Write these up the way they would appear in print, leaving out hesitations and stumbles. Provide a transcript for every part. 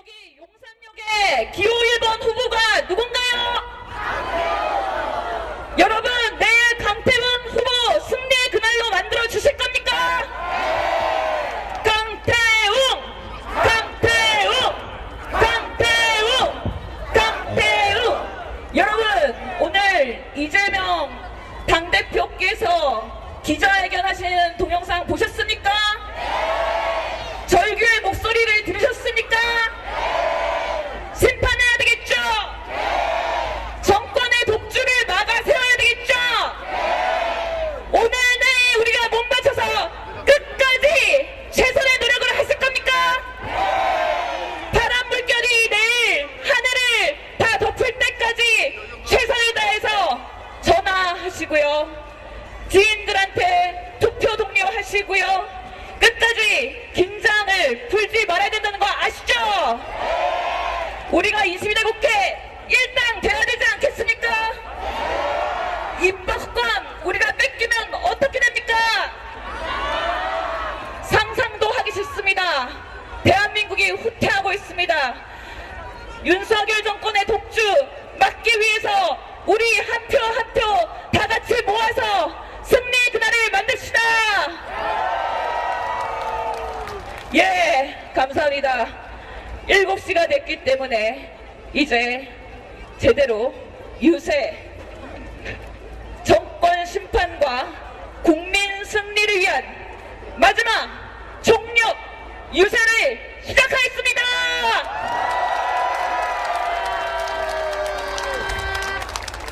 여기 용산역에 기호 1번 후보가 누군가요? 여러분, 내일 강태훈 후보 승리의 그날로 만들어 주실 겁니까? 강태웅! 강태웅! 강태웅! 강태웅! 여러분, 오늘 이재명 당대표께서 기자회견 하시는 동영상 보셨습니까? 절규의 목소리를 들으셨습니까? 심판해야 되겠죠? 정권의 독주를 막아 세워야 되겠죠? 오늘 내일 우리가 몸바쳐서 끝까지 최선의 노력을 하실 겁니까? 바람 물결이 내일 하늘을 다 덮을 때까지 최선을 다해서 전화하시고요. 지인들한테 투표 독려하시고요. 끝까지 긴장을 풀지 말아야 된다는 거 아시죠? 우리가 22대 국회 일당 돼야 되지 않겠습니까? 입법권 우리가 뺏기면 어떻게 됩니까? 상상도 하기 싫습니다. 대한민국이 후퇴하고 있습니다. 윤석열 정권의 독주 막기 위해서 우리 한 표 한 표 다 같이 모아서 승리의 그날을 만듭시다. 예, 감사합니다. 7시가 됐기 때문에 이제 제대로 유세, 정권 심판과 국민 승리를 위한 마지막 총력 유세를 시작하겠습니다.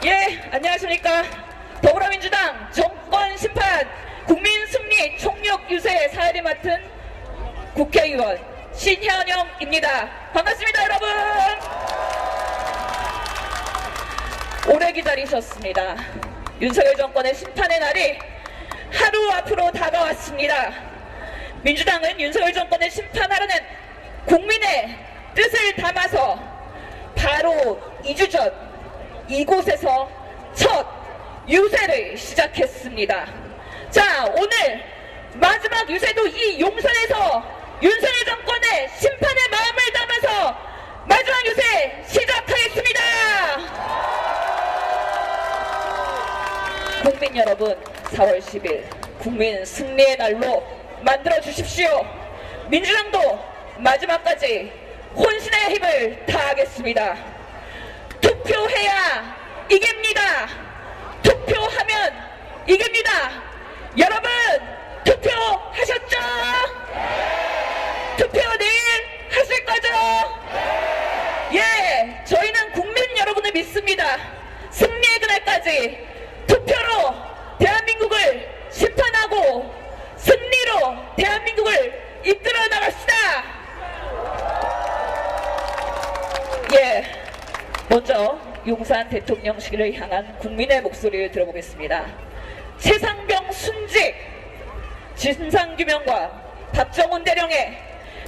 예, 안녕하십니까. 더불어민주당 정권 심판 국민 승리 총력 유세 사회를 맡은 국회의원 신현영입니다. 반갑습니다, 여러분. 오래 기다리셨습니다. 윤석열 정권의 심판의 날이 하루 앞으로 다가왔습니다. 민주당은 윤석열 정권을 심판하려는 국민의 뜻을 담아서 바로 2주 전 이곳에서 첫 유세를 시작했습니다. 자, 오늘 마지막 유세도 이 용산에서 윤석열 정권의 심판의 마음을 담아서 마지막 유세 시작하겠습니다. 국민 여러분, 4월 10일 국민 승리의 날로 만들어 주십시오. 민주당도 마지막까지 혼신의 힘을 다하겠습니다. 투표해야 이깁니다. 투표하면 이깁니다. 여러분, 투표하셨죠? 투표 내일 하실 거죠? 예, 저희는 국민 여러분을 믿습니다. 승리의 그날까지 투표로 대한민국을 심판하고 승리로 대한민국을 이끌어 나갑시다. 예, 먼저 용산 대통령실을 향한 국민의 목소리를 들어보겠습니다. 최상병 순직, 진상규명과 박정훈 대령의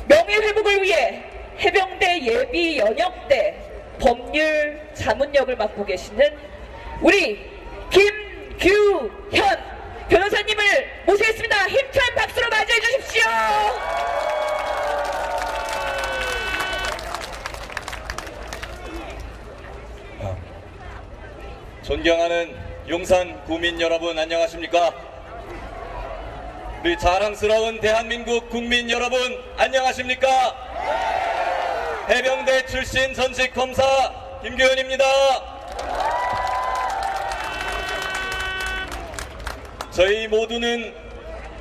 명예회복을 위해 해병대 예비 연역대 법률 자문역을 맡고 계시는 우리 김규현 변호사님을 모시겠습니다. 힘찬 박수로 맞이해 주십시오. 존경하는 용산 구민 여러분, 안녕하십니까? 우리 자랑스러운 대한민국 국민 여러분, 안녕하십니까? 해병대 출신 전직 검사 김규현입니다. 저희 모두는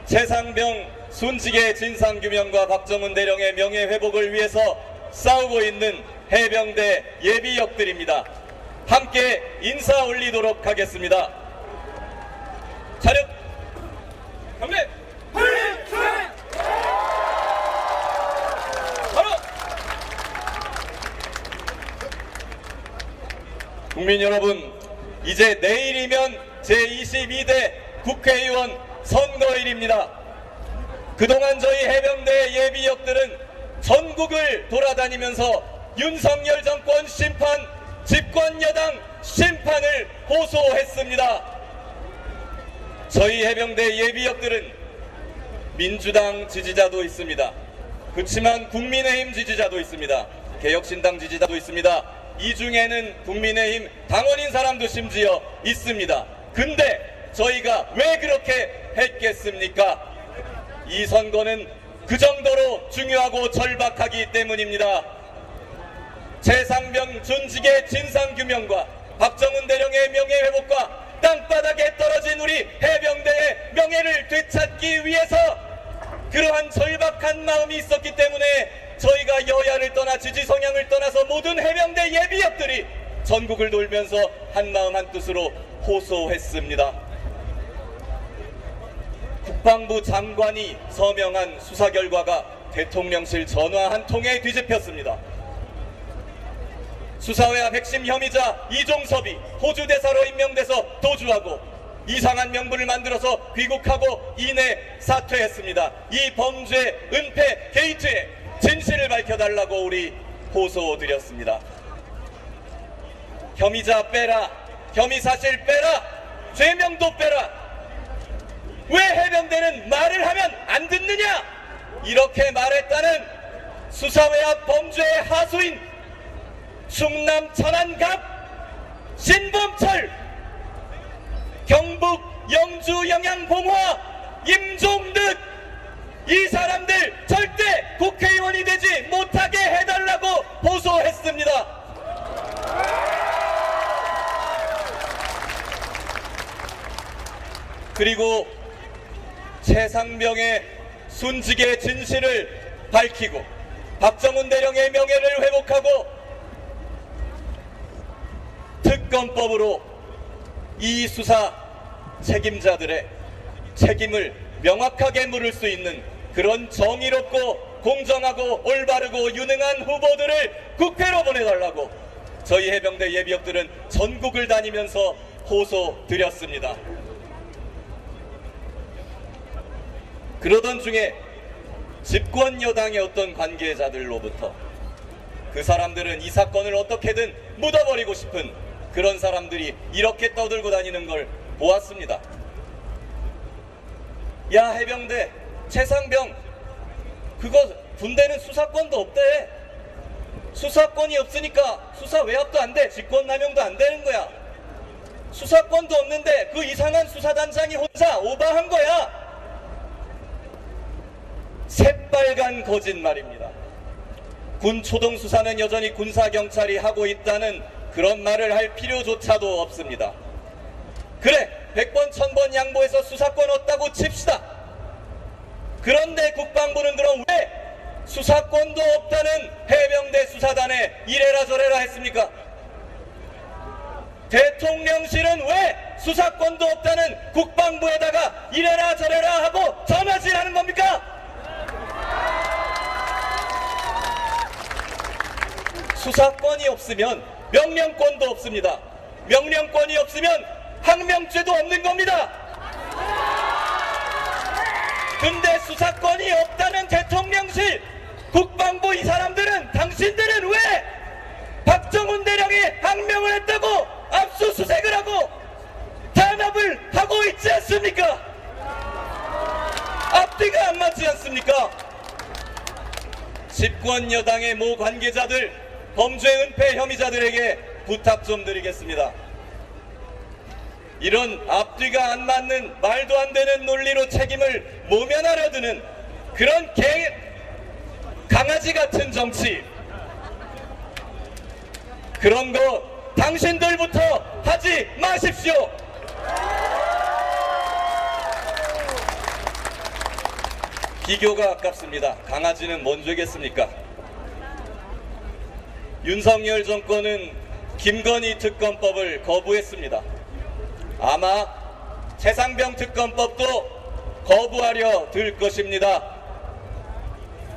최상병 순직의 진상규명과 박정훈 대령의 명예회복을 위해서 싸우고 있는 해병대 예비역들입니다. 함께 인사 올리도록 하겠습니다. 차렷! 경례! 바로! 국민 여러분, 이제 내일이면 제22대 국회의원 선거일입니다. 그동안 저희 해병대 예비역들은 전국을 돌아다니면서 윤석열 정권 심판, 집권 여당 심판을 호소했습니다. 저희 해병대 예비역들은 민주당 지지자도 있습니다. 그렇지만 국민의힘 지지자도 있습니다. 개혁신당 지지자도 있습니다. 이 중에는 국민의힘 당원인 사람도 심지어 있습니다. 근데 저희가 왜 그렇게 했겠습니까? 이 선거는 그 정도로 중요하고 절박하기 때문입니다. 최상병 준직의 진상규명과 박정훈 대령의 명예회복과 땅바닥에 떨어진 우리 해병대의 명예를 되찾기 위해서 그러한 절박한 마음이 있었기 때문에 저희가 여야를 떠나 지지 성향을 떠나서 모든 해병대 예비역들이 전국을 돌면서 한마음 한뜻으로 호소했습니다. 국방부 장관이 서명한 수사 결과가 대통령실 전화 한 통에 뒤집혔습니다. 수사회 앞 핵심 혐의자 이종섭이 호주 대사로 임명돼서 도주하고 이상한 명분을 만들어서 귀국하고 이내 사퇴했습니다. 이 범죄 은폐 게이트에 진실을 밝혀달라고 우리 호소드렸습니다. 혐의자 빼라, 혐의 사실 빼라, 죄명도 빼라. 왜 해병대는 말을 하면 안 듣느냐? 이렇게 말했다는 수사회 앞 범죄의 하수인 충남 천안갑 신범철, 경북 영주 영양봉화 임종득, 이 사람들 절대 국회의원이 되지 못하게 해달라고 호소했습니다. 그리고 최상병의 순직의 진실을 밝히고 박정훈 대령의 명예를 회복하고 특검법으로 이 수사 책임자들의 책임을 명확하게 물을 수 있는 그런 정의롭고 공정하고 올바르고 유능한 후보들을 국회로 보내달라고 저희 해병대 예비역들은 전국을 다니면서 호소드렸습니다. 그러던 중에 집권 여당의 어떤 관계자들로부터 그 사람들은 이 사건을 어떻게든 묻어버리고 싶은 그런 사람들이 이렇게 떠들고 다니는 걸 보았습니다. 야, 해병대 최상병 그거 군대는 수사권도 없대. 수사권이 없으니까 수사 외압도 안 돼. 직권남용도 안 되는 거야. 수사권도 없는데 그 이상한 수사단장이 혼자 오바한 거야. 새빨간 거짓말입니다. 군 초동 수사는 여전히 군사경찰이 하고 있다는 그런 말을 할 필요조차도 없습니다. 그래, 100번 1000번 양보해서 수사권 없다고 칩시다. 그런데 국방부는 그럼 왜 수사권도 없다는 해병대 수사단에 이래라 저래라 했습니까? 대통령실은 왜 수사권도 없다는 국방부에다가 이래라 저래라 하고 전화질하는 겁니까? 수사권이 없으면 명령권도 없습니다. 명령권이 없으면 항명죄도 없는 겁니다. 근데 수사권이 없다는 대통령실, 국방부 이 사람들은 당신들은 왜 박정훈 대령이 항명을 했다고 압수수색을 하고 탄압을 하고 있지 않습니까? 앞뒤가 안 맞지 않습니까? 집권 여당의 모 관계자들, 범죄 은폐 혐의자들에게 부탁 좀 드리겠습니다. 이런 앞뒤가 안 맞는 말도 안 되는 논리로 책임을 모면하려 드는 그런 강아지 같은 정치, 그런 거 당신들부터 하지 마십시오. 비교가 아깝습니다. 강아지는 뭔 죄겠습니까? 윤석열 정권은 김건희 특검법을 거부했습니다. 아마 최상병 특검법도 거부하려 들 것입니다.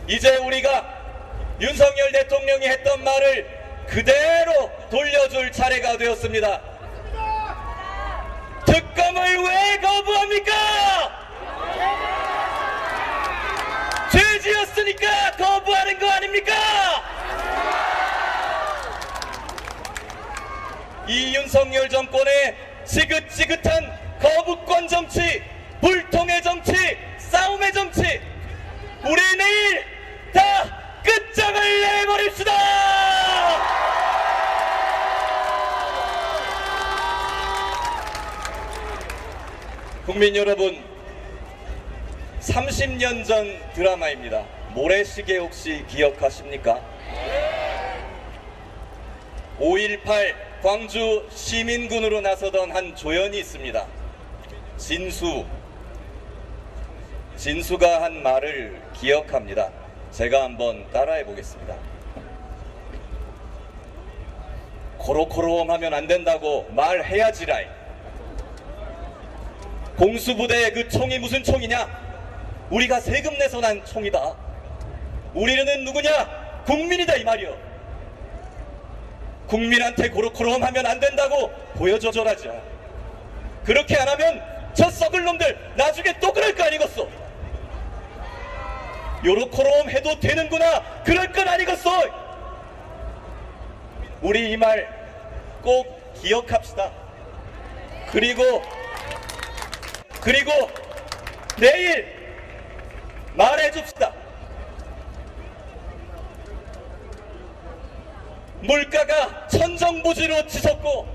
이제 우리가 윤석열 대통령이 했던 말을 그대로 돌려줄 차례가 되었습니다. 특검을 왜 거부합니까? 죄 지었으니까 거부하는 거 아닙니까? 이 윤석열 정권의 지긋지긋한 거부권 정치, 불통의 정치, 싸움의 정치, 우리 내일 다 끝장을 내버립시다! 국민 여러분, 30년 전 드라마입니다. 모래시계 혹시 기억하십니까? 5.18 광주 시민군으로 나서던 한 조연이 있습니다. 진수가 한 말을 기억합니다. 제가 한번 따라해 보겠습니다. 코로코롬 하면 안 된다고 말해야지라이. 공수부대의 그 총이 무슨 총이냐? 우리가 세금 내서 난 총이다. 우리는 누구냐? 국민이다 이 말이여. 국민한테 코로코롬 하면 안 된다고 보여줘줘라자. 그렇게 안 하면 저 썩을 놈들 나중에 또 그럴 거 아니겠어. 요로코롬 해도 되는구나 그럴 건 아니겠어. 우리 이 말 꼭 기억합시다. 그리고 내일 말해줍시다. 물가가 천정부지로 치솟고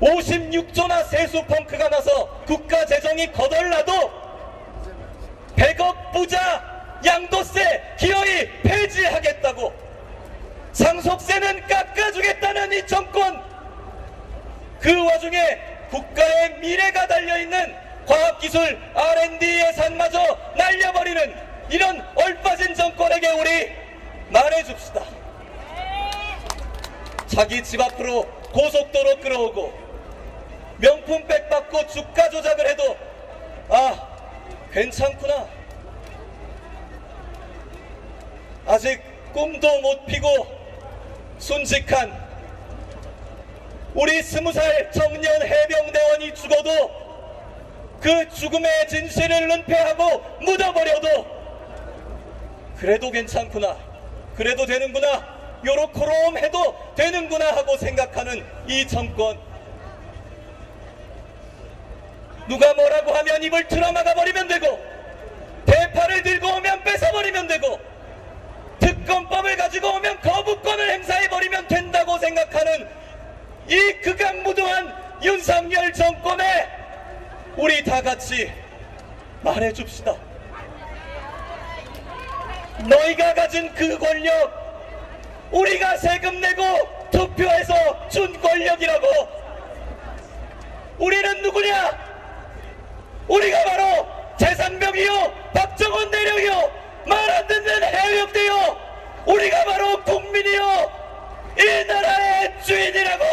56조나 세수 펑크가 나서 국가 재정이 거덜나도 100억 부자 양도세 기어이 폐지하겠다고, 상속세는 깎아주겠다는 이 정권, 그 와중에 국가의 미래가 달려있는 과학기술 R&D 예산마저 날려버리는 이런 얼빠진 정권에게 우리 말해줍시다. 자기 집 앞으로 고속도로 끌어오고 명품백 받고 주가 조작을 해도 아, 괜찮구나. 아직 꿈도 못 피고 순직한 우리 20살 청년 해병대원이 죽어도 그 죽음의 진실을 은폐하고 묻어버려도 그래도 괜찮구나, 그래도 되는구나, 요렇게롬 해도 되는구나 하고 생각하는 이 정권, 누가 뭐라고 하면 입을 틀어막아 버리면 되고, 대파를 들고 오면 뺏어버리면 되고, 특검법을 가지고 오면 거부권을 행사해버리면 된다고 생각하는 이 극악무도한 윤석열 정권에 우리 다 같이 말해줍시다. 너희가 가진 그 권력, 우리가 세금 내고 투표해서 준 권력이라고. 우리는 누구냐? 우리가 바로 재산병이요, 박정원 대령이요, 말 안 듣는 해병대요, 우리가 바로 국민이요, 이 나라의 주인이라고.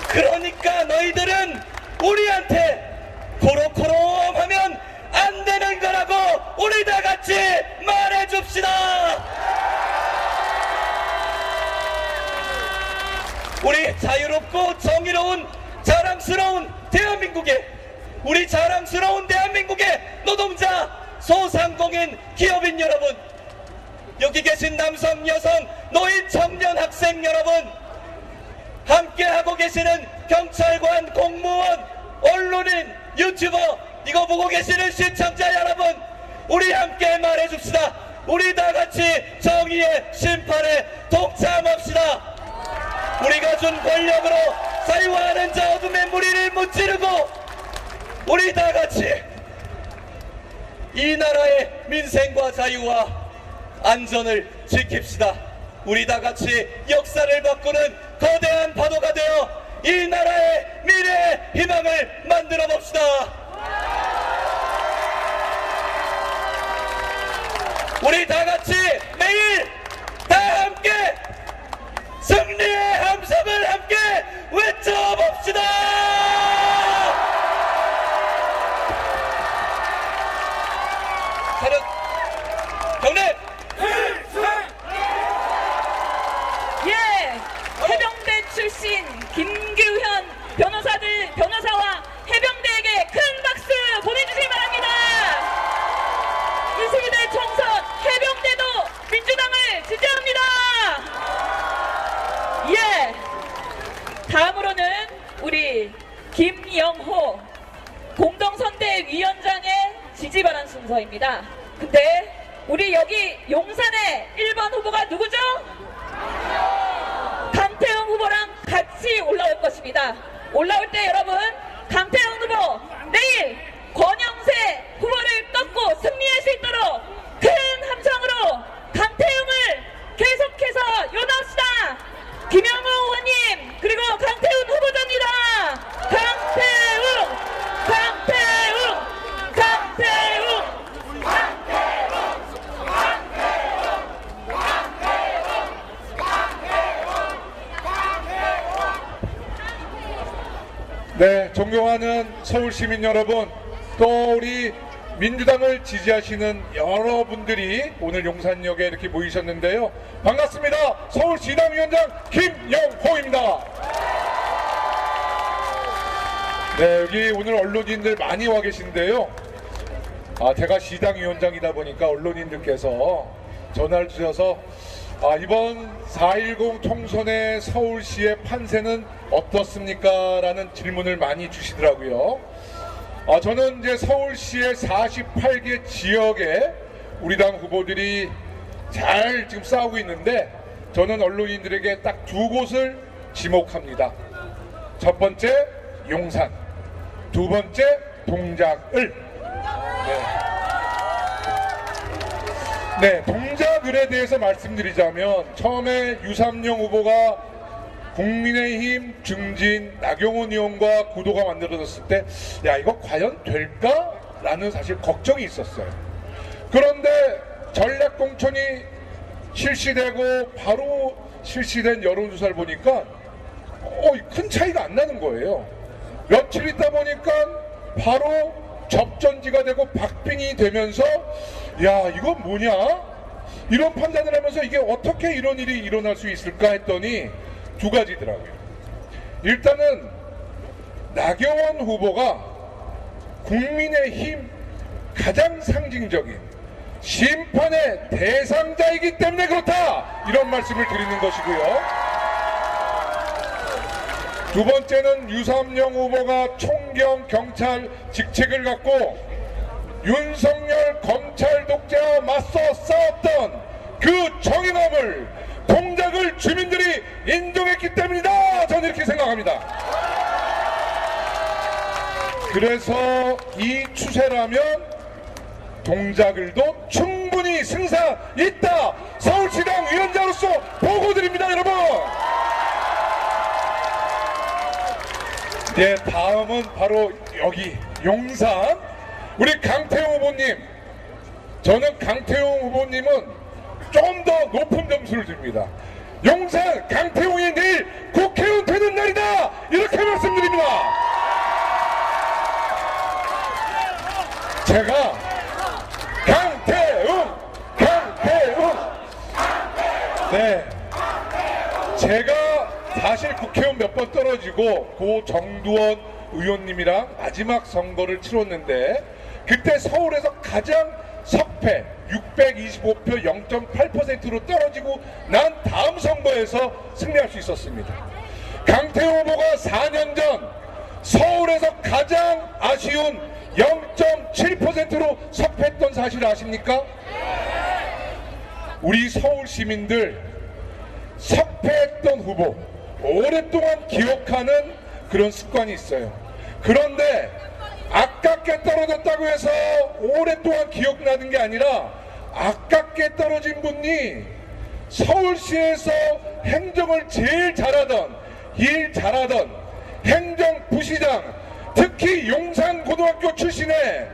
그러니까 너희들은 우리한테 코로코롬 하면 안 되는 거라고 우리 다 같이 말해줍시다. 우리 자유롭고 정의로운 자랑스러운 대한민국에, 우리 자랑스러운 대한민국의 노동자, 소상공인, 기업인 여러분, 여기 계신 남성, 여성, 노인, 청년, 학생 여러분, 함께하고 계시는 경찰관, 공무원, 언론인, 유튜버, 이거 보고 계시는 시청자 여러분, 우리 함께 말해줍시다. 우리 다 같이 정의의 심판에 동참합시다. 우리가 준 권력으로 사유화하는 자 어둠의 무리를 무찌르고 우리 다 같이 이 나라의 민생과 자유와 안전을 지킵시다. 우리 다 같이 역사를 바꾸는 거대한 파도가 되어 이 나라의 미래의 희망을 만들어 봅시다. 우리 다 같이 매일 다 함께 승리의 함성을 함께 외쳐봅시다. 차렷 경례. 예, 해병대 출신 김규현 변호사와 해병대에게 큰 박수 보내주시기 바랍니다. 21대 총선 해병대도 민주당을 지지합니다. 예, 다음으로는 우리 김영호 공동선대위원장의 지지 발언 순서입니다. 근데 우리 여기 용산의 1번 후보가 누구죠? 같이 올라올 것입니다. 올라올 때 여러분, 강태웅 후보 내일 권영세 후보를 꺾고 승리할 수 있도록 큰 함성으로 강태웅을 계속해서 요납시다. 김영우 의원님 그리고 강태웅 후보자입니다. 강태웅, 강태웅, 강태웅. 네, 존경하는 서울 시민 여러분, 또 우리 민주당을 지지하시는 여러분들이 오늘 용산역에 이렇게 모이셨는데요. 반갑습니다. 서울시당위원장 김영호입니다. 네, 여기 오늘 언론인들 많이 와 계신데요. 제가 시당위원장이다 보니까 언론인들께서 전화를 주셔서 이번 4.10 총선의 서울시의 판세는 어떻습니까? 라는 질문을 많이 주시더라고요. 저는 이제 서울시의 48개 지역에 우리 당 후보들이 잘 지금 싸우고 있는데, 저는 언론인들에게 딱 두 곳을 지목합니다. 첫 번째 용산, 두 번째 동작을. 네, 동작을에 대해서 말씀드리자면, 처음에 유삼영 후보가 국민의힘 중진 나경원 의원과 구도가 만들어졌을 때, 야, 이거 과연 될까? 라는 사실 걱정이 있었어요. 그런데 전략공천이 실시되고 바로 실시된 여론조사를 보니까 큰 차이가 안 나는 거예요. 며칠 있다 보니까 바로 접전지가 되고 박빙이 되면서, 야, 이건 뭐냐? 이런 판단을 하면서 이게 어떻게 이런 일이 일어날 수 있을까 했더니 두 가지더라고요. 일단은 나경원 후보가 국민의힘 가장 상징적인 심판의 대상자이기 때문에 그렇다, 이런 말씀을 드리는 것이고요. 두 번째는 유삼영 후보가 총경 경찰 직책을 갖고 윤석열 검찰 독재와 맞서 싸웠던 그 정의감을, 동작을 주민들이 인정했기 때문이다, 저는 이렇게 생각합니다. 그래서 이 추세라면 동작을도 충분히 승산 있다, 서울시당 위원장으로서 보고드립니다, 여러분. 네, 다음은 바로 여기 용산 우리 강태웅 후보님. 저는 강태웅 후보님은 좀 더 높은 점수를 줍니다. 용산 강태웅이 내일 국회의원 되는 날이다, 이렇게 말씀드립니다. 제가 강태웅, 네, 제가 사실 국회의원 몇 번 떨어지고 고 정두원 의원님이랑 마지막 선거를 치렀는데, 그때 서울에서 가장 석패 625표 0.8%로 떨어지고 난 다음 선거에서 승리할 수 있었습니다. 강태웅 후보가 4년 전 서울에서 가장 아쉬운 0.7%로 석패했던 사실 아십니까? 우리 서울 시민들 석패했던 후보 오랫동안 기억하는 그런 습관이 있어요. 그런데 아깝게 떨어졌다고 해서 오랫동안 기억나는 게 아니라, 아깝게 떨어진 분이 서울시에서 행정을 제일 잘하던, 일 잘하던 행정부시장, 특히 용산고등학교 출신의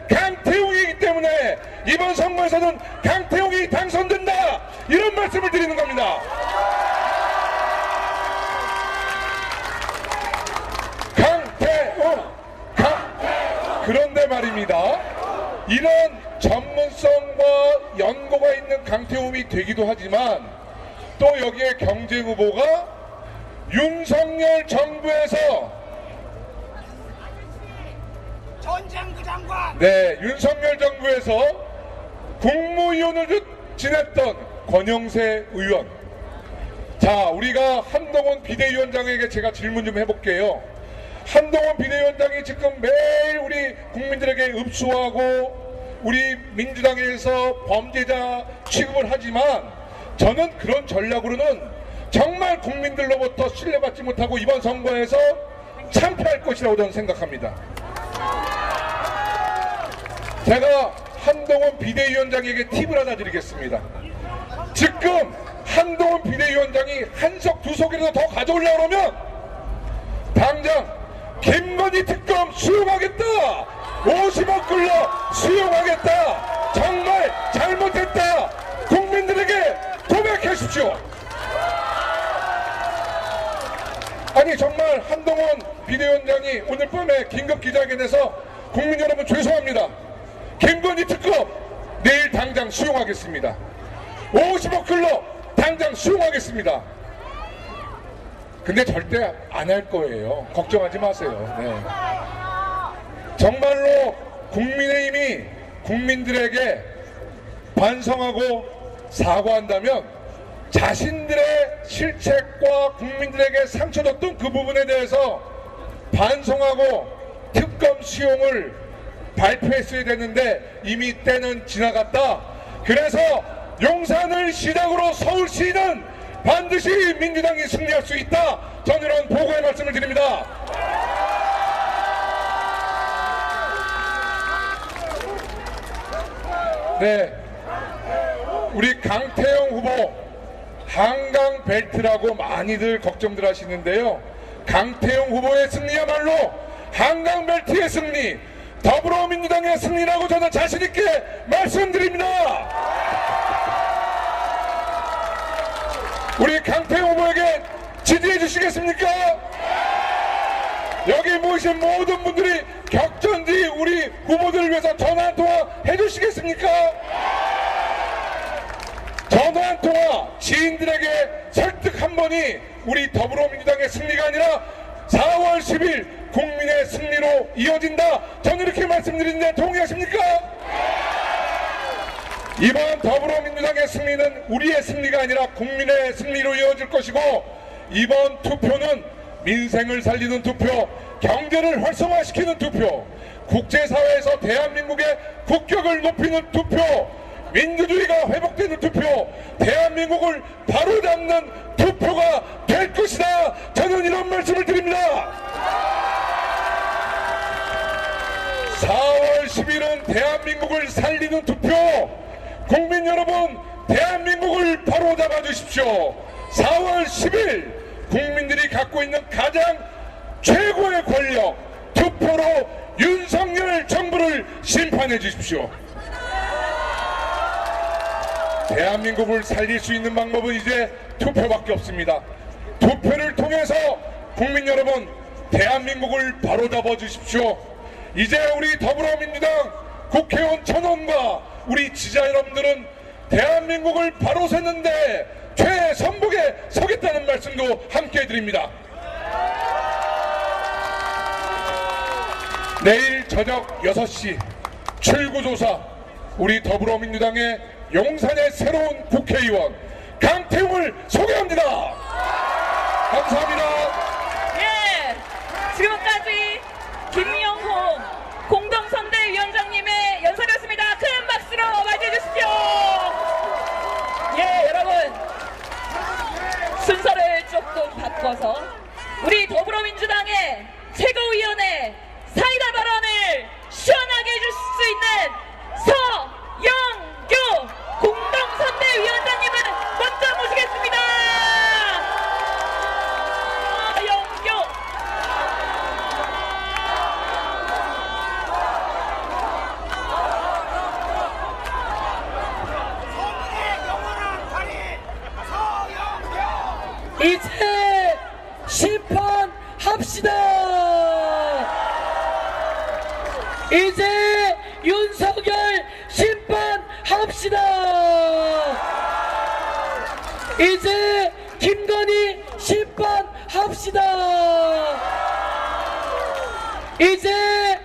강태웅이기 때문에 이번 선거에서는 강태웅이 당선된다, 이런 말씀을 드리는 겁니다. 그런데 말입니다, 이런 전문성과 연고가 있는 강태웅이 되기도 하지만, 또 여기에 경쟁 후보가 윤석열 정부에서, 전장부 장관, 네, 윤석열 정부에서 국무위원을 지냈던 권영세 의원. 자, 우리가 한동훈 비대위원장에게 제가 질문 좀 해볼게요. 한동훈 비대위원장이 지금 매일 우리 국민들에게 읍수하고 우리 민주당에서 범죄자 취급을 하지만, 저는 그런 전략으로는 정말 국민들로부터 신뢰받지 못하고 이번 선거에서 참패할 것이라고 저는 생각합니다. 제가 한동훈 비대위원장에게 팁을 하나 드리겠습니다. 지금 한동훈 비대위원장이 한 석 두 석이라도 더 가져오려고 그러면 당장 김건희 특검 수용하겠다, 50억 끌러 수용하겠다, 정말 잘못했다, 국민들에게 고백하십시오. 아니 정말 한동훈 비대위원장이 오늘 밤에 긴급 기자회견에서 국민 여러분 죄송합니다, 김건희 특검 내일 당장 수용하겠습니다, 50억 끌러 당장 수용하겠습니다. 근데 절대 안 할 거예요. 걱정하지 마세요. 네. 정말로 국민의힘이 국민들에게 반성하고 사과한다면 자신들의 실책과 국민들에게 상처 줬던 그 부분에 대해서 반성하고 특검 수용을 발표했어야 되는데 이미 때는 지나갔다. 그래서 용산을 시작으로 서울시는 반드시 민주당이 승리할 수 있다. 저는 이런 보고의 말씀을 드립니다. 네, 우리 강태형 후보 한강 벨트라고 많이들 걱정들 하시는데요. 강태형 후보의 승리야말로 한강 벨트의 승리, 더불어민주당의 승리라고 저는 자신 있게 말씀드립니다. 우리 강태형 후보에게 지지해 주시겠습니까? 여기 모이신 모든 분들이 격전지 우리 후보들을 위해서 전화 한 통화 해주시겠습니까? 전화 한 통화, 지인들에게 설득 한 번이 우리 더불어민주당의 승리가 아니라 4월 10일 국민의 승리로 이어진다. 저는 이렇게 말씀드리는데 동의하십니까? 이번 더불어민주당의 승리는 우리의 승리가 아니라 국민의 승리로 이어질 것이고, 이번 투표는 민생을 살리는 투표, 경제를 활성화시키는 투표, 국제사회에서 대한민국의 국격을 높이는 투표, 민주주의가 회복되는 투표, 대한민국을 바로잡는 투표가 될 것이다. 저는 이런 말씀을 드립니다. 4월 10일은 대한민국을 살리는 투표, 국민 여러분 대한민국을 바로잡아 주십시오. 4월 10일 국민들이 갖고 있는 가장 최고의 권력, 투표로 윤석열 정부를 심판해 주십시오. 대한민국을 살릴 수 있는 방법은 이제 투표밖에 없습니다. 투표를 통해서 국민 여러분 대한민국을 바로잡아 주십시오. 이제 우리 더불어민주당 국회의원 1000원과 우리 지지자 여러분들은 대한민국을 바로 세는데 최선봉에 서겠다는 말씀도 함께 해드립니다. 내일 저녁 6시 출구조사, 우리 더불어민주당의 용산의 새로운 국회의원 강태웅을 소개합니다. 감사합니다. 예, 지금까지 김영호 공동선대위원장님의 연설이었습니다. 큰 박수로 맞이해 주십시오. 예, 여러분, 순서를 조금 바꿔서 우리 더불어민주당의 최고위원회 사이다 발언을 시원하게 해줄 수 있는 서영교 공동선대위원장님을 먼저 모시겠습니다. 서영교. 국민의 영원한 발이 서영교. 이제 심판합시다. 이제 윤석열 심판합시다. 이제 김건희 심판합시다. 이제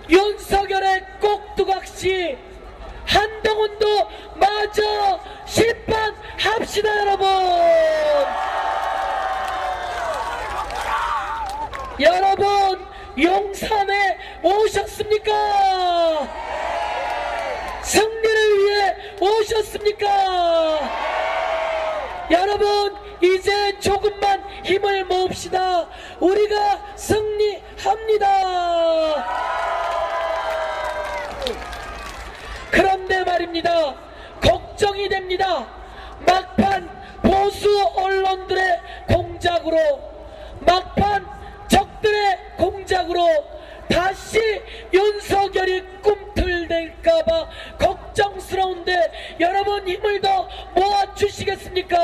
윤석열의 꼭두각시 한동훈도 마저 심판합시다. 여러분 용산에 오셨습니까? 승리를 위해 오셨습니까? 여러분 이제 조금만 힘을 모읍시다. 우리가 승리합니다. 그런데 말입니다. 걱정이 됩니다. 막판 보수 언론들의 공작으로, 막판 적들의 공작으로 다시 윤석열이 꿈틀댈까봐 걱정스러운데 여러분 힘을 더 모아주시겠습니까?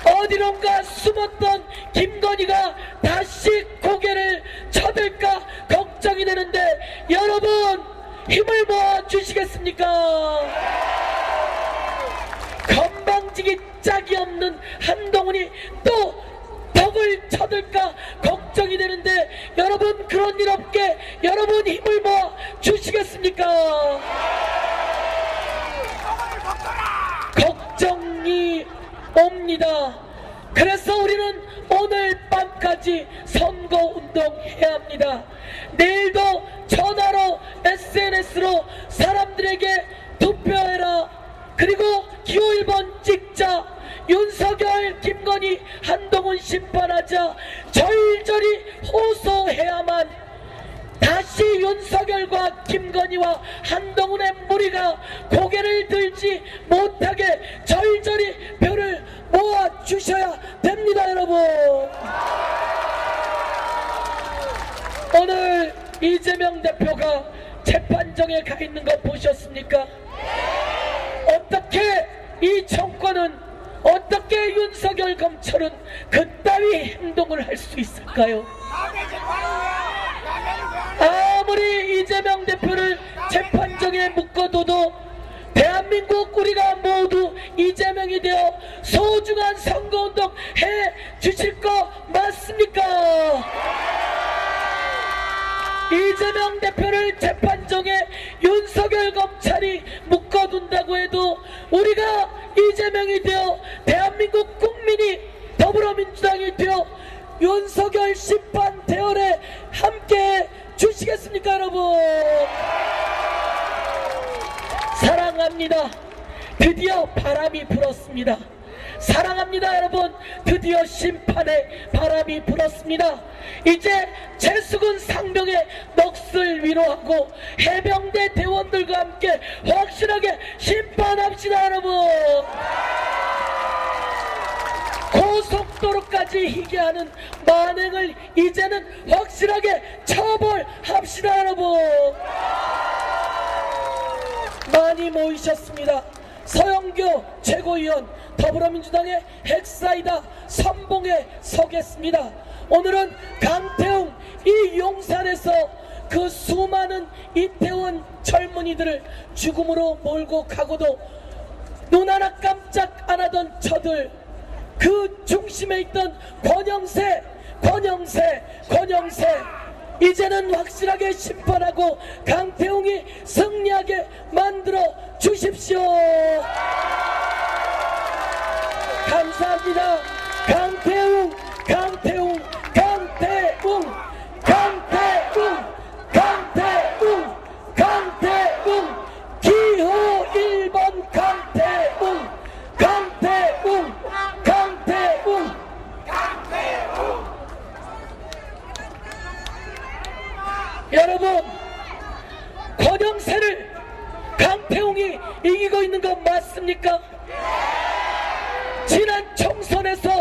어디론가 숨었던 김건희가 다시 고개를 쳐들까 걱정이 되는데 여러분 힘을 모아주시겠습니까? 건방지기 짝이 없는 한동훈이 또 덕을 쳐들까 걱정이 되는데 여러분 그런 일 없게 여러분 힘을 모아 주시겠습니까? 걱정이 옵니다. 그래서 우리는 오늘 밤까지 선거운동 해야 합니다. 내일도 전화로 SNS로 사람들에게 투표해라, 그리고 기호 1번 찍자, 윤석열, 김건희, 한동훈 심판하자 절절히 호소해야만 다시 윤석열과 김건희와 한동훈의 무리가 고개를 들지 못하게 절절히 표를 모아주셔야 됩니다. 여러분, 오늘 이재명 대표가 재판정에 가 있는 거 보셨습니까? 어떻게 이 정권은, 어떻게 윤석열 검찰은 그따위 행동을 할 수 있을까요? 아무리 이재명 대표를 재판정에 묶어둬도 대한민국 우리가 모두 이재명이 되어 소중한 선거운동 해 주실 거 맞습니까? 이재명 대표를 재판정에 윤석열 검찰이 묶어둔다고 해도 우리가 이재명이 되어 대한민국 국민이 더불어민주당이 되어 윤석열 심판 대열에 함께 주시겠습니까? 여러분 사랑합니다. 드디어 바람이 불었습니다. 사랑합니다. 여러분, 드디어 심판의 바람이 불었습니다. 이제 최수근 상병의 넋을 위로하고 해병대 대원들과 함께 확실하게 심판합시다. 여러분, 고속도로까지 희게 하는 만행을 이제는 확실하게 처벌합시다. 여러분, 많이 모이셨습니다. 서영교 최고위원, 더불어민주당의 핵사이다 선봉에 서겠습니다. 오늘은 강태웅 이 용산에서 그 수많은 이태원 젊은이들을 죽음으로 몰고 가고도 눈 하나 깜짝 안 하던 저들, 그 중심에 있던 권영세 이제는 확실하게 심판하고 강태웅이 승리하게 만들어 주십시오. 감사합니다. 강태웅 기호 1번 강태웅. 여러분, 권영세를 강태웅이 이기고 있는 거 맞습니까? 지난 총선에서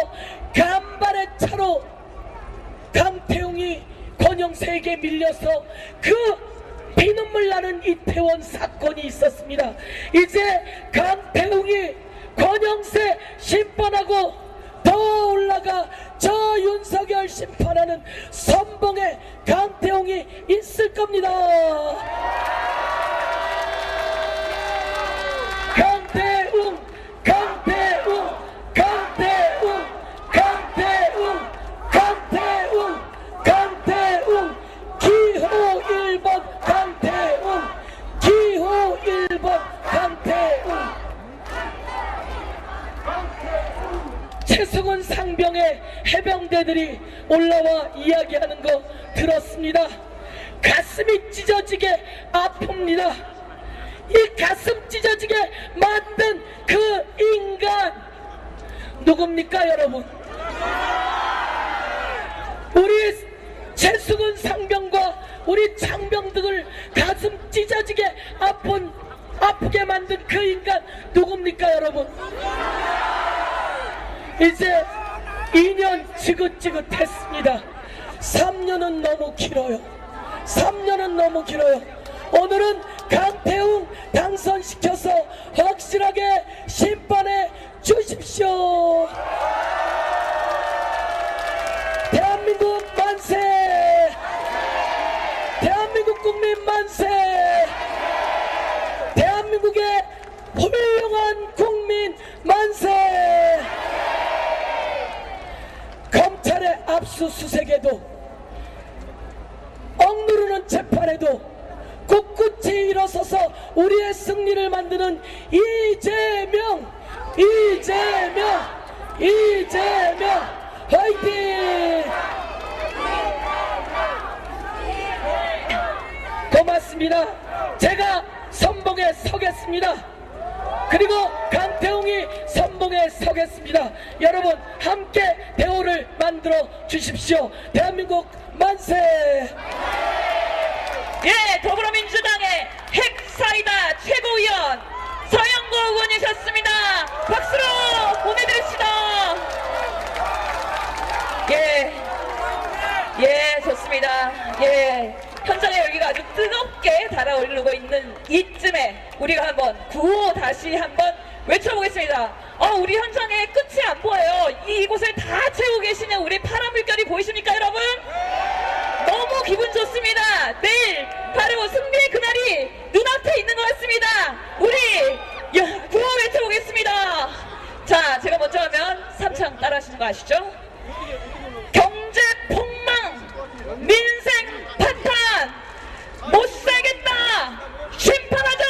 간발의 차로 강태웅이 권영세에게 밀려서 그 피눈물 나는 이태원 사건이 있었습니다. 이제 강태웅이 권영세 심판하고 더 올라가 저 윤석열 심판하는 선봉에 강태웅이 있을 겁니다. 강태웅 기호 1번 강태웅. 최승훈 상병의 해병대들이 올라와 이야기하는 거 들었습니다. 가슴이 찢어지게 아픕니다. 이 가슴 찢어지게 만든 그 인간, 누굽니까 여러분? 우리 최수근 상병과 우리 장병들을 가슴 찢어지게 아프게 만든 그 인간 누굽니까 여러분? 이제 2년 지긋지긋했습니다. 3년은 너무 길어요. 3년은 너무 길어요. 오늘은 강태웅 당선시켜서 확실하게 심판해 주십시오. 대한민국 만세! 대한민국 국민 만세! 대한민국의 훌륭한 국민 만세! 검찰의 압수수색에도 억누르는 재판에도 꿋꿋이 일어서서 우리의 승리를 만드는 이재명 화이팅! 고맙습니다. 제가 선봉에 서겠습니다. 그리고 강태웅이 선봉에 서겠습니다. 여러분 함께 대우를 만들어 주십시오. 대한민국 만세! 예, 더불어민주당의 핵사이다 최고위원 서영구 의원이셨습니다. 박수로 보내드립시다. 예, 좋습니다. 예, 현장의 열기가 아주 뜨겁게 달아오르고 있는 이쯤에 우리가 한번 구호 다시 한번 외쳐보겠습니다. 우리 현장에 끝이 안 보여요. 이곳을 다 채우고 계시는 우리 파란 물결이 보이십니까 여러분? 너무 기분 좋습니다. 내일 바로 승리의 그날이 눈앞에 있는 것 같습니다. 우리 구호 외쳐보겠습니다. 자, 제가 먼저 하면 삼창 따라하시는 거 아시죠? 경제 폭망, 민생 파탄, 못 살겠다, 심판하자!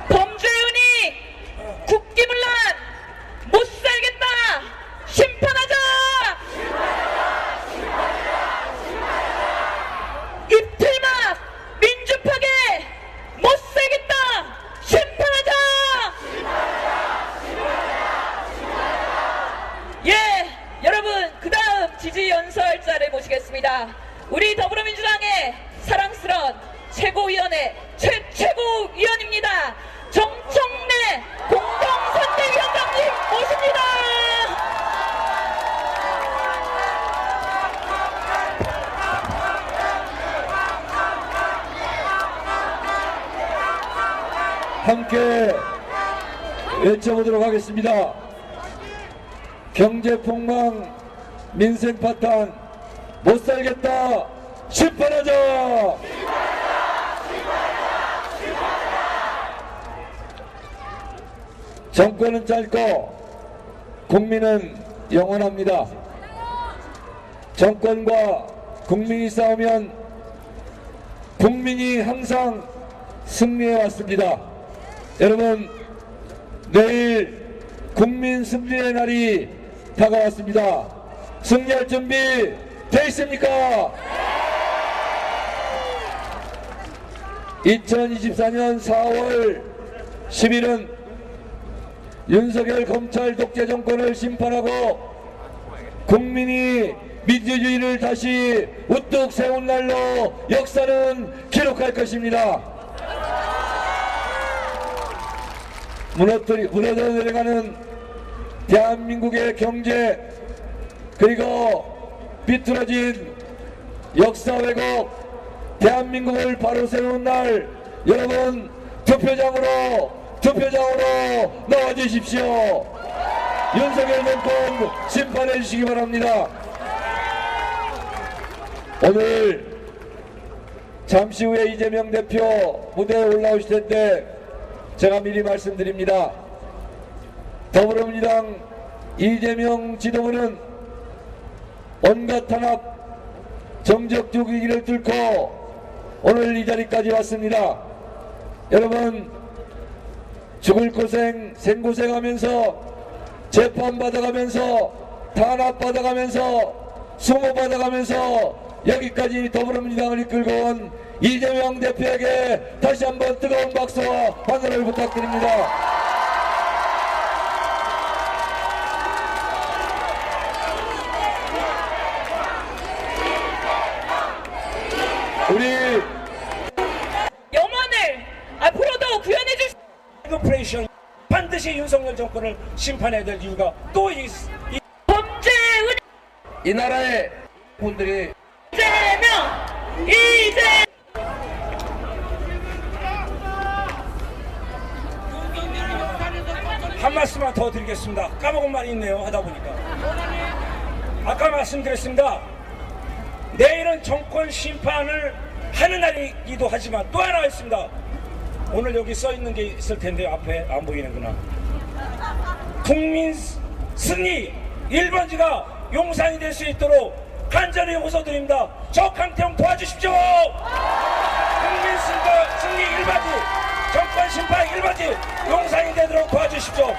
범죄은이 국기문란, 못 살겠다, 심판하자! 입틀막, 민주파괴, 못 살겠다, 심판하자! 예, 여러분 그 다음 지지 연설자를 모시겠습니다. 우리 더불어민주당의 사랑스러운 최고위원회 최고위원입니다. 정청래 공동선대위원장님 모십니다. 함께 외쳐보도록 하겠습니다. 경제폭망, 민생파탄, 못살겠다, 심판하자! 정권은 짧고 국민은 영원합니다. 정권과 국민이 싸우면 국민이 항상 승리해왔습니다. 여러분, 내일 국민 승리의 날이 다가왔습니다. 승리할 준비 돼 있습니까? 2024년 4월 10일은 윤석열 검찰 독재 정권을 심판하고 국민이 민주주의를 다시 우뚝 세운 날로 역사는 기록할 것입니다. 무너져 내려가는 대한민국의 경제, 그리고 비뚤어진 역사 왜곡, 대한민국을 바로 세우는 날, 여러분 투표장으로 나와주십시오. 윤석열 정권 심판해 주시기 바랍니다. 오늘 잠시 후에 이재명 대표 무대에 올라오실 텐데 제가 미리 말씀드립니다. 더불어민주당 이재명 지도부는 온갖 탄압, 정적주 위기를 뚫고 오늘 이 자리까지 왔습니다. 여러분, 죽을 고생, 생고생하면서 재판받아가면서 탄압받아가면서 수모받아가면서 여기까지 더불어민주당을 이끌고 온 이재명 대표에게 다시 한번 뜨거운 박수와 환호를 부탁드립니다. 우리 염원을 앞으로도 구현해 주시. 오퍼레이션 반드시 윤석열 정권을 심판해야 될 이유가 또 범죄은 이 나라의 분들이 이재명 이재. 한 말씀만 더 드리겠습니다. 까먹은 말이 있네요. 하다 보니까. 아까 말씀드렸습니다. 내일은 정권 심판을 하는 날이기도 하지만 또 하나 있습니다. 오늘 여기 써 있는 게 있을 텐데 앞에 안 보이는구나. 국민 승리 1번지가 용산이 될 수 있도록 간절히 호소드립니다. 저 강태웅 도와주십시오. 국민 승리 1번지 정권 심판 1번지 용산이 되도록 도와주십시오.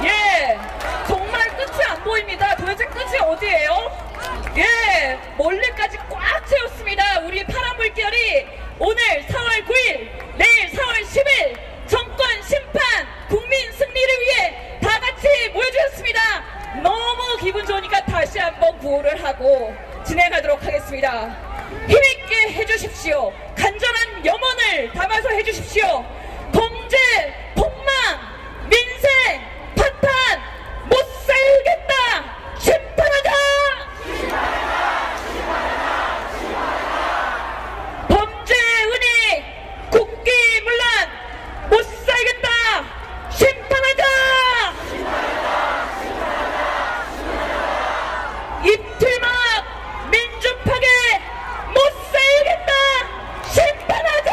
예, 정말 끝이 안 보입니다. 도대체 끝이 어디예요? 예, 멀리까지 꽉 채웠습니다. 우리 파란 물결이 오늘 4월 9일, 내일 4월 10일 정권 심판, 국민 승리를 위해 다 같이 모여주셨습니다. 너무 기분 좋으니까 다시 한번 구호를 하고 진행하도록 하겠습니다. 힘있게 해주십시오. 간절한 염원을 담아서 해주십시오. 범죄, 폭망, 민생, 파탄 못 살겠다. 심판하자. 범죄 은닉, 국기문란 못 살겠다. 심판하자. 입틀막 민주파괴 못 살겠다. 심판하자.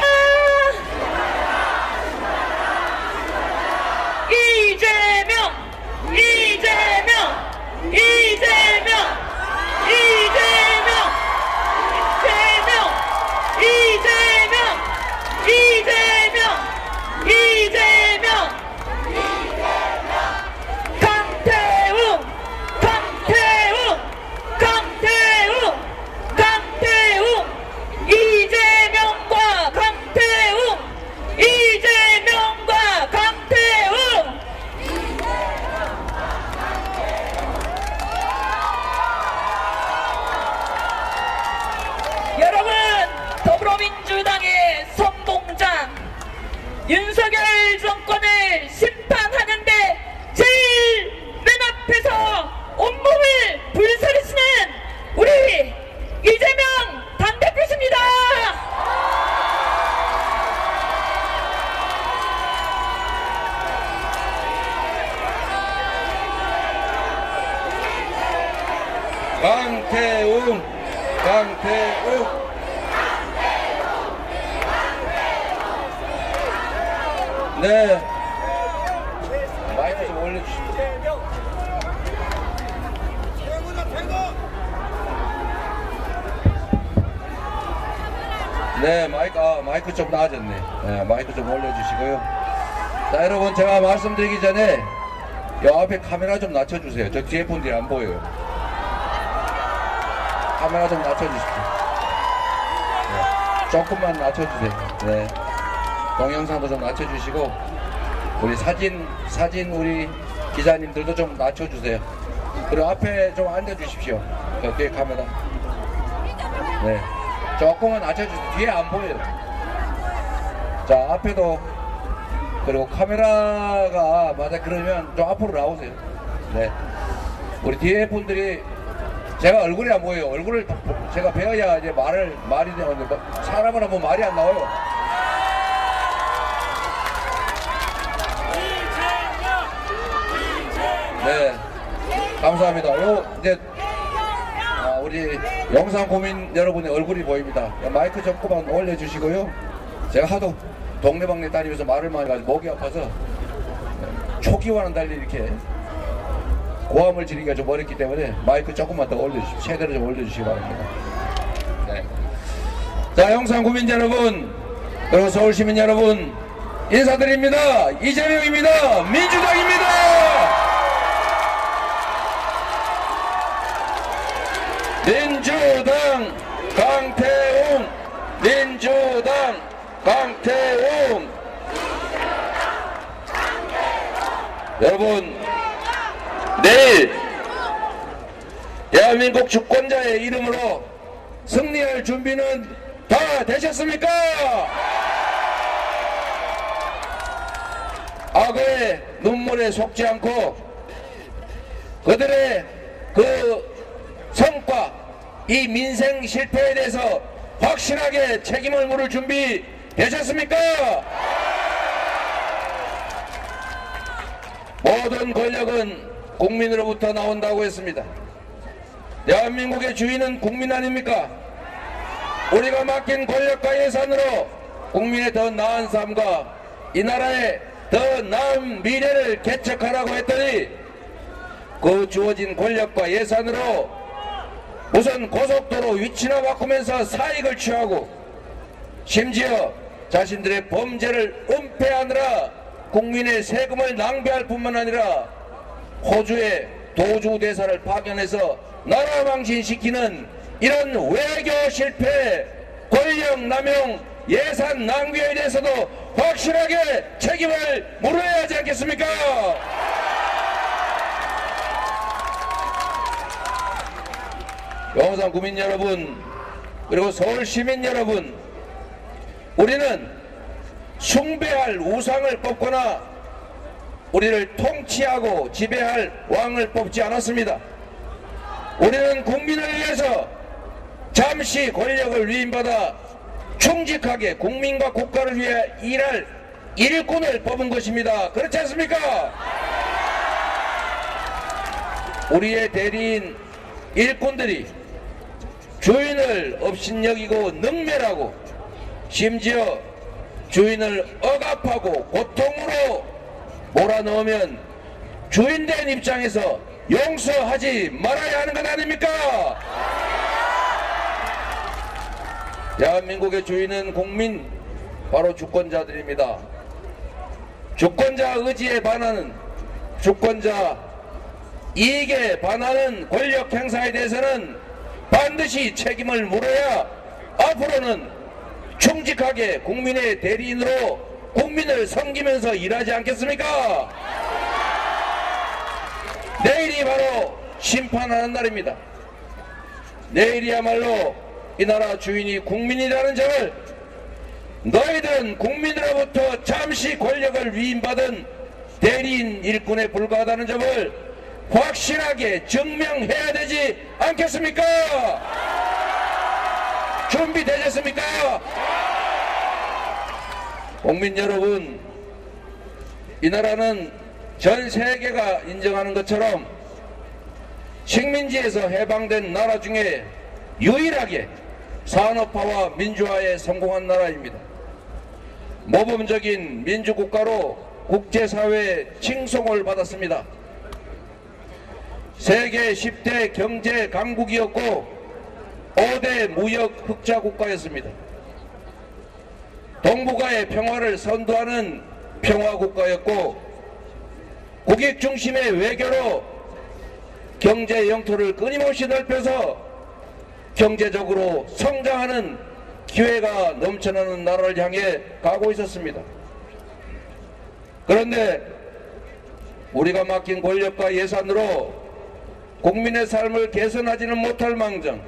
이재명 이재명 이재명 이재명 이재명 이재명 이재명 강태웅 강태웅 강태웅 강태웅 이재명과 강태웅 이재명과 강태웅. 여러분, 더불어민주당의 선봉장 윤석열 정권을 심판하는데 제일 맨 앞에서 온몸을 불사르시는 우리 이재명 당대표십니다. 강태웅 강태웅 네 마이크 좀 올려주십시오. 네 마이크 좀 나아졌네. 네, 마이크 좀 올려주시고요. 자 여러분 제가 말씀드리기 전에 요 앞에 카메라 좀 낮춰주세요. 저 뒤에 분들이 안 보여요. 카메라 좀 낮춰주십시오. 네, 조금만 낮춰주세요. 네. 동영상도 좀 낮춰주시고 우리 사진 우리 기자님들도 좀 낮춰주세요. 그리고 앞에 좀 앉아주십시오. 저 뒤에 카메라. 네. 조금만 낮춰주세요. 뒤에 안 보여요. 자 앞에도 그리고 카메라가 맞아 그러면 좀 앞으로 나오세요. 네. 우리 뒤에 분들이 제가 얼굴이 안 보여요. 얼굴을 제가 배워야 이제 말이 되는데 사람을 하면 말이 안 나와요. 네, 감사합니다. 이제 우리 영상 고민 여러분의 얼굴이 보입니다. 마이크 조금만 올려주시고요. 제가 하도 동네방네 다니면서 말을 많이 가지고 목이 아파서 초기와는 달리 이렇게 고함을 지르기가 좀 어렵기 때문에 마이크 조금만 더 올려주십시오. 최대로 좀 올려주시기 바랍니다. 네. 자, 영상 고민자 여러분, 그리고 서울시민 여러분, 인사드립니다. 이재명입니다. 민주당입니다. 민주당 강태웅, 민주당 강태웅. 여러분, 내일 대한민국 주권자의 이름으로 승리할 준비는 다 되셨습니까? 악의 눈물에 속지 않고 그들의 그 성과, 이 민생 실패에 대해서 확실하게 책임을 물을 준비 되셨습니까? 모든 권력은 국민으로부터 나온다고 했습니다. 대한민국의 주인은 국민 아닙니까? 우리가 맡긴 권력과 예산으로 국민의 더 나은 삶과 이 나라의 더 나은 미래를 개척하라고 했더니 그 주어진 권력과 예산으로 무슨 고속도로 위치나 바꾸면서 사익을 취하고 심지어 자신들의 범죄를 은폐하느라 국민의 세금을 낭비할 뿐만 아니라 호주의 도주대사를 파견해서 나라 망신시키는 이런 외교 실패, 권력 남용, 예산 낭비에 대해서도 확실하게 책임을 물어야 하지 않겠습니까? 영산 구민 여러분, 그리고 서울 시민 여러분, 우리는 숭배할 우상을 뽑거나 우리를 통치하고 지배할 왕을 뽑지 않았습니다. 우리는 국민을 위해서 잠시 권력을 위임받아 충직하게 국민과 국가를 위해 일할 일꾼을 뽑은 것입니다. 그렇지 않습니까? 우리의 대리인 일꾼들이 주인을 업신여기고 능멸하고 심지어 주인을 억압하고 고통으로 몰아넣으면 주인된 입장에서 용서하지 말아야 하는 것 아닙니까? 대한민국의 주인은 국민, 바로 주권자들입니다. 주권자 의지에 반하는, 주권자 이익에 반하는 권력 행사에 대해서는 반드시 책임을 물어야 앞으로는 충직하게 국민의 대리인으로 국민을 섬기면서 일하지 않겠습니까? 내일이 바로 심판하는 날입니다. 내일이야말로 이 나라 주인이 국민이라는 점을 너희들은 국민으로부터 잠시 권력을 위임받은 대리인 일꾼에 불과하다는 점을 확실하게 증명해야 되지 않겠습니까? 준비되셨습니까? 국민 여러분, 이 나라는 전 세계가 인정하는 것처럼 식민지에서 해방된 나라 중에 유일하게 산업화와 민주화에 성공한 나라입니다. 모범적인 민주국가로 국제사회의 칭송을 받았습니다. 세계 10대 경제 강국이었고 5대 무역 흑자 국가였습니다. 동북아의 평화를 선도하는 평화국가였고 국익 중심의 외교로 경제 영토를 끊임없이 넓혀서 경제적으로 성장하는 기회가 넘쳐나는 나라를 향해 가고 있었습니다. 그런데 우리가 맡긴 권력과 예산으로 국민의 삶을 개선하지는 못할 망정,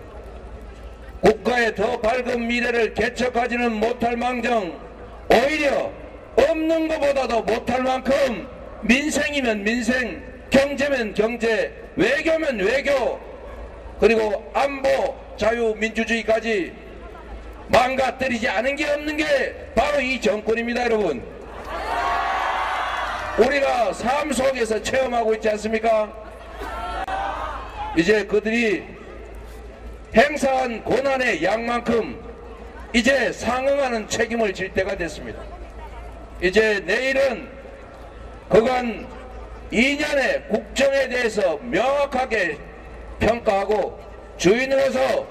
국가의 더 밝은 미래를 개척하지는 못할 망정, 오히려 없는 것보다도 못할 만큼 민생이면 민생, 경제면 경제, 외교면 외교, 그리고 안보, 자유민주주의까지 망가뜨리지 않은 게 없는 게 바로 이 정권입니다. 여러분, 우리가 삶 속에서 체험하고 있지 않습니까? 이제 그들이 행사한 고난의 양만큼 이제 상응하는 책임을 질 때가 됐습니다. 이제 내일은 그간 2년의 국정에 대해서 명확하게 평가하고 주인으로서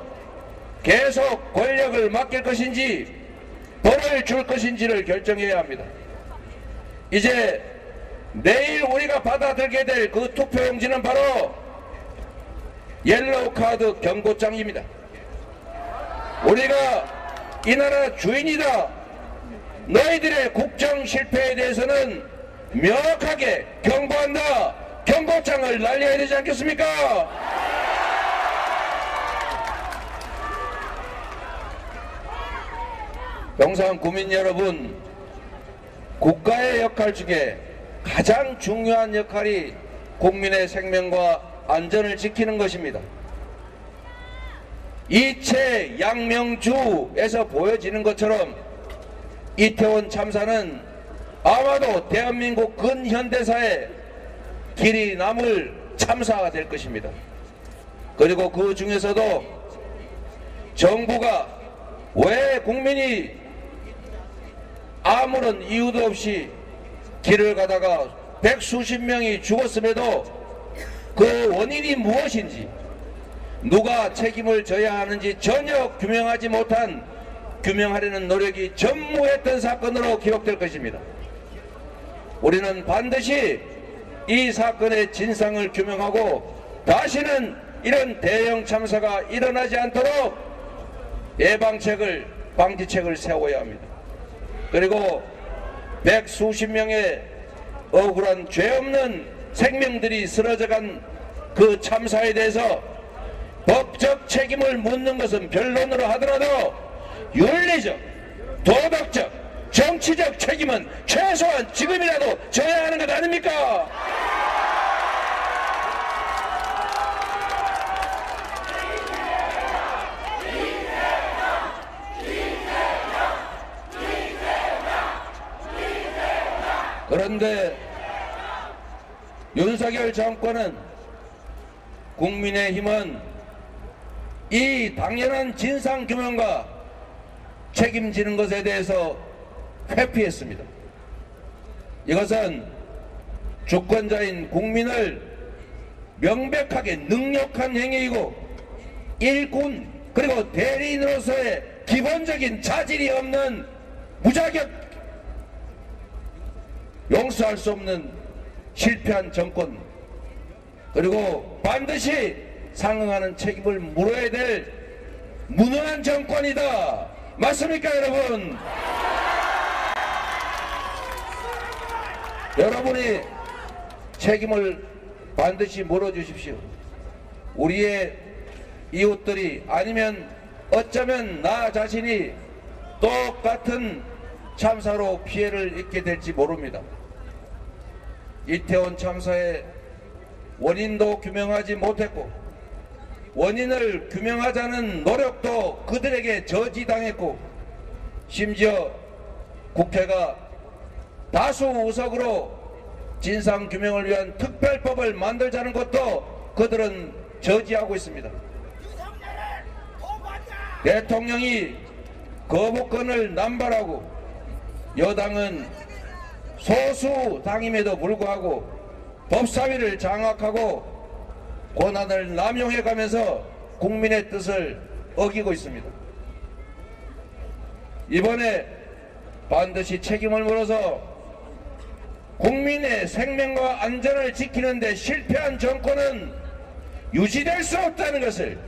계속 권력을 맡길 것인지 벌을 줄 것인지를 결정해야 합니다. 이제 내일 우리가 받아들게 될 그 투표용지는 바로 옐로우 카드 경고장입니다. 우리가 이 나라 주인이다. 너희들의 국정 실패에 대해서는 명확하게 경고한다. 경고장을 날려야 되지 않겠습니까? 영상 국민 여러분, 국가의 역할 중에 가장 중요한 역할이 국민의 생명과 안전을 지키는 것입니다. 이채 양명주에서 보여지는 것처럼 이태원 참사는 아마도 대한민국 근현대사에 길이 남을 참사가 될 것입니다. 그리고 그 중에서도 정부가 왜 국민이 아무런 이유도 없이 길을 가다가 백수십 명이 죽었음에도 그 원인이 무엇인지, 누가 책임을 져야 하는지 전혀 규명하지 못한, 규명하려는 노력이 전무했던 사건으로 기록될 것입니다. 우리는 반드시 이 사건의 진상을 규명하고 다시는 이런 대형 참사가 일어나지 않도록 예방책을, 방지책을 세워야 합니다. 그리고 백수십 명의 억울한 죄 없는 생명들이 쓰러져간 그 참사에 대해서 법적 책임을 묻는 것은 변론으로 하더라도 윤리적, 도덕적, 정치적 책임은 최소한 지금이라도 져야 하는 것 아닙니까? 그런데 윤석열 정권은, 국민의힘은 이 당연한 진상규명과 책임지는 것에 대해서 회피했습니다. 이것은 주권자인 국민을 명백하게 능욕한 행위이고 일꾼 그리고 대리인으로서의 기본적인 자질이 없는 무자격, 용서할 수 없는 실패한 정권, 그리고 반드시 상응하는 책임을 물어야 될 무능한 정권이다. 맞습니까, 여러분? 여러분이 책임을 반드시 물어주십시오. 우리의 이웃들이, 아니면 어쩌면 나 자신이 똑같은 참사로 피해를 입게 될지 모릅니다. 이태원 참사의 원인도 규명하지 못했고, 원인을 규명하자는 노력도 그들에게 저지당했고, 심지어 국회가 다수 의석으로 진상규명을 위한 특별법을 만들자는 것도 그들은 저지하고 있습니다. 대통령이 거부권을 남발하고 여당은 소수당임에도 불구하고 법사위를 장악하고 권한을 남용해가면서 국민의 뜻을 어기고 있습니다. 이번에 반드시 책임을 물어서 국민의 생명과 안전을 지키는 데 실패한 정권은 유지될 수 없다는 것을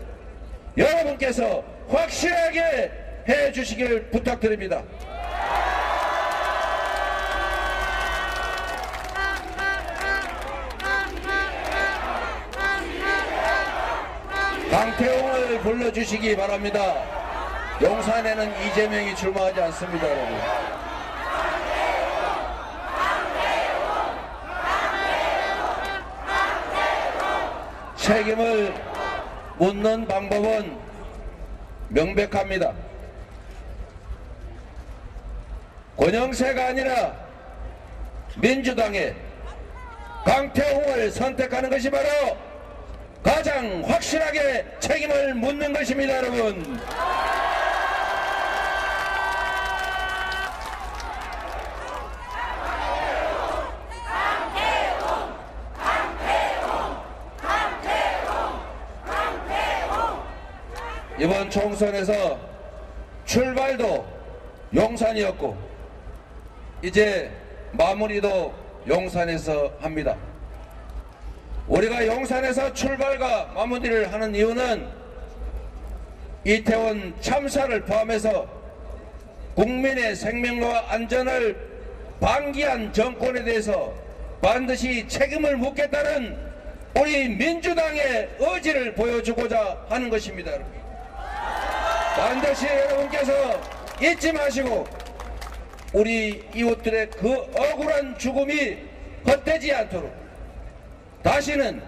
여러분께서 확실하게 해주시길 부탁드립니다. 강태웅을 불러주시기 바랍니다. 용산에는 이재명이 출마하지 않습니다, 여러분. 책임을 묻는 방법은 명백합니다. 권영세가 아니라 민주당의 강태웅을 선택하는 것이 바로 가장 확실하게 책임을 묻는 것입니다, 여러분. 이번 총선에서 출발도 용산이었고 이제 마무리도 용산에서 합니다. 우리가 용산에서 출발과 마무리를 하는 이유는 이태원 참사를 포함해서 국민의 생명과 안전을 방기한 정권에 대해서 반드시 책임을 묻겠다는 우리 민주당의 의지를 보여주고자 하는 것입니다. 반드시 여러분께서 잊지 마시고 우리 이웃들의 그 억울한 죽음이 헛되지 않도록 다시는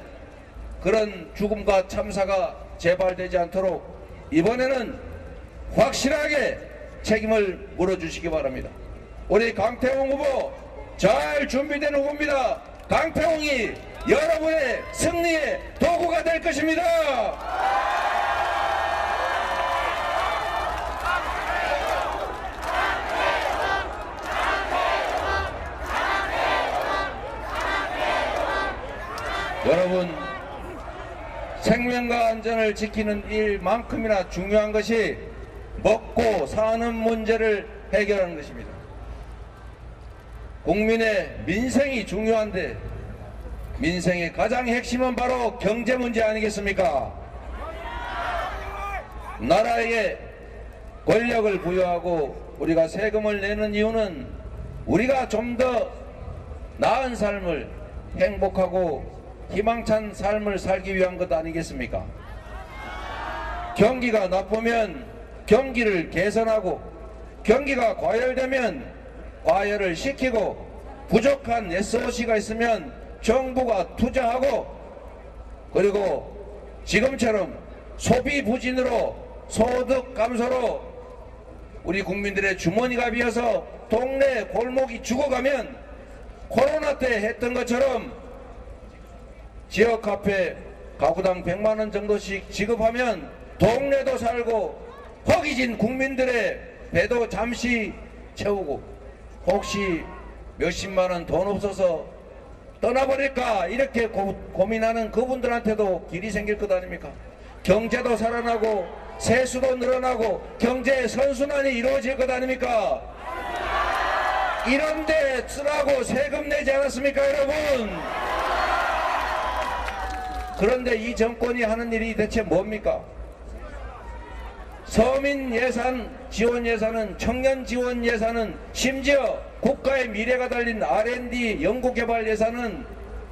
그런 죽음과 참사가 재발되지 않도록 이번에는 확실하게 책임을 물어주시기 바랍니다. 우리 강태홍 후보 잘 준비된 후보입니다. 강태홍이 여러분의 승리의 도구가 될 것입니다. 여러분, 생명과 안전을 지키는 일만큼이나 중요한 것이 먹고 사는 문제를 해결하는 것입니다. 국민의 민생이 중요한데 민생의 가장 핵심은 바로 경제 문제 아니겠습니까? 나라에게 권력을 부여하고 우리가 세금을 내는 이유는 우리가 좀 더 나은 삶을 행복하고 희망찬 삶을 살기 위한 것 아니겠습니까? 경기가 나쁘면 경기를 개선하고 경기가 과열되면 과열을 시키고 부족한 SOC가 있으면 정부가 투자하고 그리고 지금처럼 소비 부진으로 소득 감소로 우리 국민들의 주머니가 비어서 동네 골목이 죽어가면 코로나 때 했던 것처럼 지역 카페 가구당 100만원 정도씩 지급하면 동네도 살고 허기진 국민들의 배도 잠시 채우고 혹시 몇십만원 돈 없어서 떠나버릴까 이렇게 고민하는 그분들한테도 길이 생길 것 아닙니까? 경제도 살아나고 세수도 늘어나고 경제 선순환이 이루어질 것 아닙니까? 이런데 쓰라고 세금 내지 않았습니까 여러분? 그런데 이 정권이 하는 일이 대체 뭡니까? 서민 예산, 지원 예산은, 청년 지원 예산은, 심지어 국가의 미래가 달린 R&D 연구개발 예산은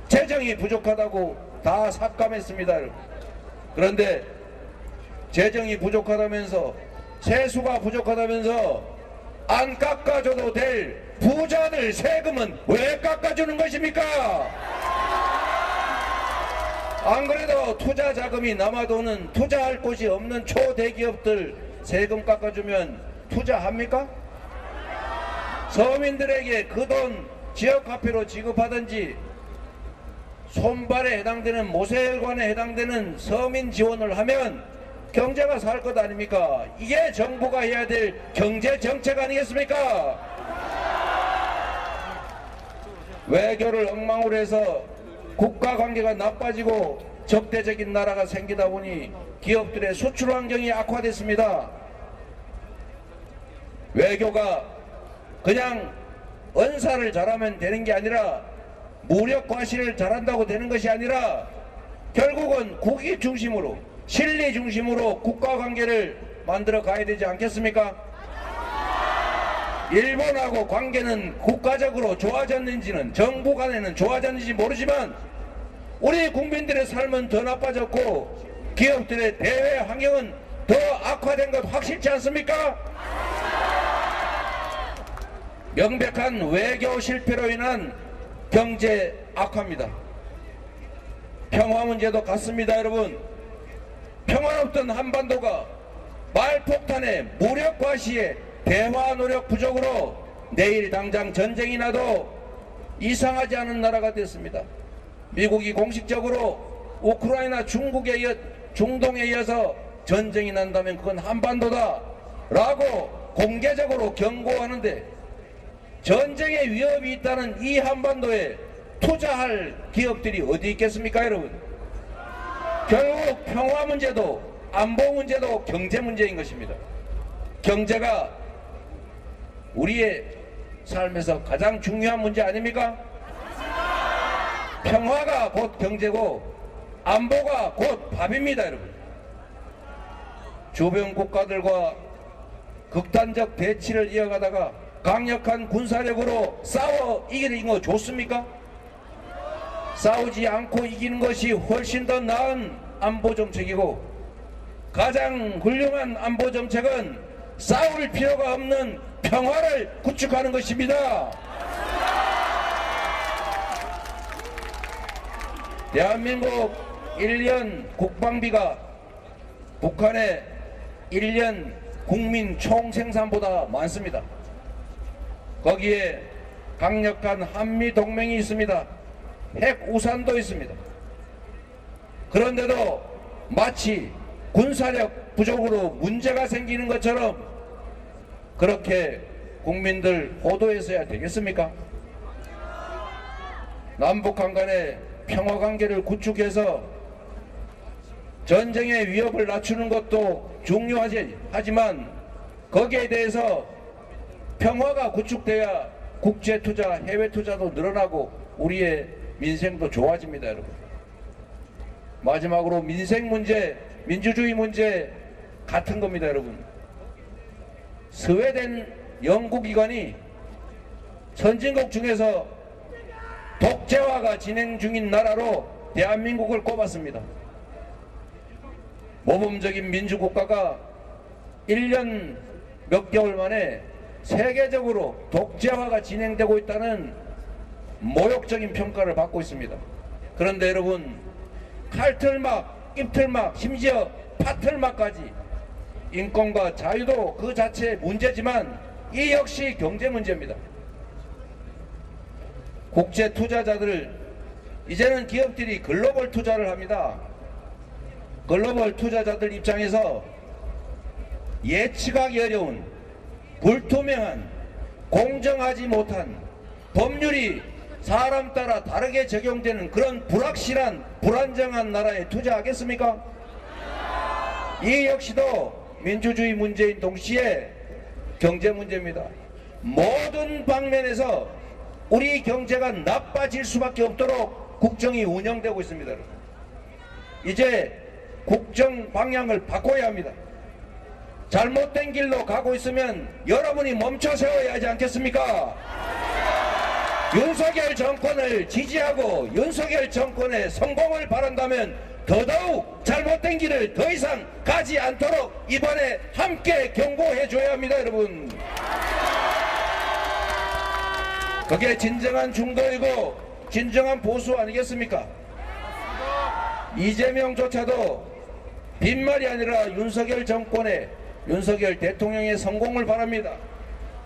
재정이 부족하다고 다 삭감했습니다. 그런데 재정이 부족하다면서 세수가 부족하다면서 안 깎아줘도 될 부자들 세금은 왜 깎아주는 것입니까? 안 그래도 투자 자금이 남아도는 투자할 곳이 없는 초대기업들 세금 깎아주면 투자합니까? 서민들에게 그 돈 지역화폐로 지급하든지 손발에 해당되는 모세혈관에 해당되는 서민 지원을 하면 경제가 살 것 아닙니까? 이게 정부가 해야 될 경제 정책 아니겠습니까? 외교를 엉망으로 해서 국가 관계가 나빠지고 적대적인 나라가 생기다 보니 기업들의 수출 환경이 악화됐습니다. 외교가 그냥 언사를 잘하면 되는 게 아니라 무력 과시를 잘한다고 되는 것이 아니라 결국은 국익 중심으로 실리 중심으로 국가 관계를 만들어 가야 되지 않겠습니까? 일본하고 관계는 국가적으로 좋아졌는지는 정부 간에는 좋아졌는지 모르지만 우리 국민들의 삶은 더 나빠졌고 기업들의 대외 환경은 더 악화된 것 확실치 않습니까? 명백한 외교 실패로 인한 경제 악화입니다. 평화 문제도 같습니다. 여러분, 평화롭던 한반도가 말폭탄에 무력 과시에 대화 노력 부족으로 내일 당장 전쟁이 나도 이상하지 않은 나라가 됐습니다. 미국이 공식적으로 우크라이나 중동에 이어서 전쟁이 난다면 그건 한반도다 라고 공개적으로 경고하는데 전쟁의 위협이 있다는 이 한반도에 투자할 기업들이 어디 있겠습니까 여러분? 결국 평화 문제도 안보 문제도 경제 문제인 것입니다. 경제가 우리의 삶에서 가장 중요한 문제 아닙니까? 평화가 곧 경제고 안보가 곧 밥입니다, 여러분. 주변 국가들과 극단적 대치를 이어가다가 강력한 군사력으로 싸워 이기는 거 좋습니까? 싸우지 않고 이기는 것이 훨씬 더 나은 안보 정책이고, 가장 훌륭한 안보 정책은 싸울 필요가 없는 평화를 구축하는 것입니다. 대한민국 1년 국방비가 북한의 1년 국민 총생산보다 많습니다. 거기에 강력한 한미 동맹이 있습니다. 핵 우산도 있습니다. 그런데도 마치 군사력 부족으로 문제가 생기는 것처럼 그렇게 국민들 호도했어야 되겠습니까? 남북한 간의 평화관계를 구축해서 전쟁의 위협을 낮추는 것도 중요하지만 거기에 대해서 평화가 구축돼야 국제투자, 해외투자도 늘어나고 우리의 민생도 좋아집니다, 여러분. 마지막으로 민생 문제, 민주주의 문제 같은 겁니다, 여러분. 스웨덴 연구기관이 선진국 중에서 독재화가 진행 중인 나라로 대한민국을 꼽았습니다. 모범적인 민주국가가 1년 몇 개월 만에 세계적으로 독재화가 진행되고 있다는 모욕적인 평가를 받고 있습니다. 그런데 여러분, 칼틀막, 입틀막, 심지어 파틀막까지 인권과 자유도 그 자체의 문제지만 이 역시 경제 문제입니다. 국제 투자자들, 이제는 기업들이 글로벌 투자를 합니다. 글로벌 투자자들 입장에서 예측하기 어려운 불투명한 공정하지 못한 법률이 사람 따라 다르게 적용되는 그런 불확실한 불안정한 나라에 투자하겠습니까? 이 역시도 민주주의 문제인 동시에 경제 문제입니다. 모든 방면에서 우리 경제가 나빠질 수밖에 없도록 국정이 운영되고 있습니다. 이제 국정 방향을 바꿔야 합니다. 잘못된 길로 가고 있으면 여러분이 멈춰 세워야 하지 않겠습니까? 윤석열 정권을 지지하고 윤석열 정권의 성공을 바란다면 더더욱 잘못된 길을 더 이상 가지 않도록 이번에 함께 경고해 줘야 합니다, 여러분. 그게 진정한 중도이고 진정한 보수 아니겠습니까? 이재명조차도 빈말이 아니라 윤석열 정권의, 윤석열 대통령의 성공을 바랍니다.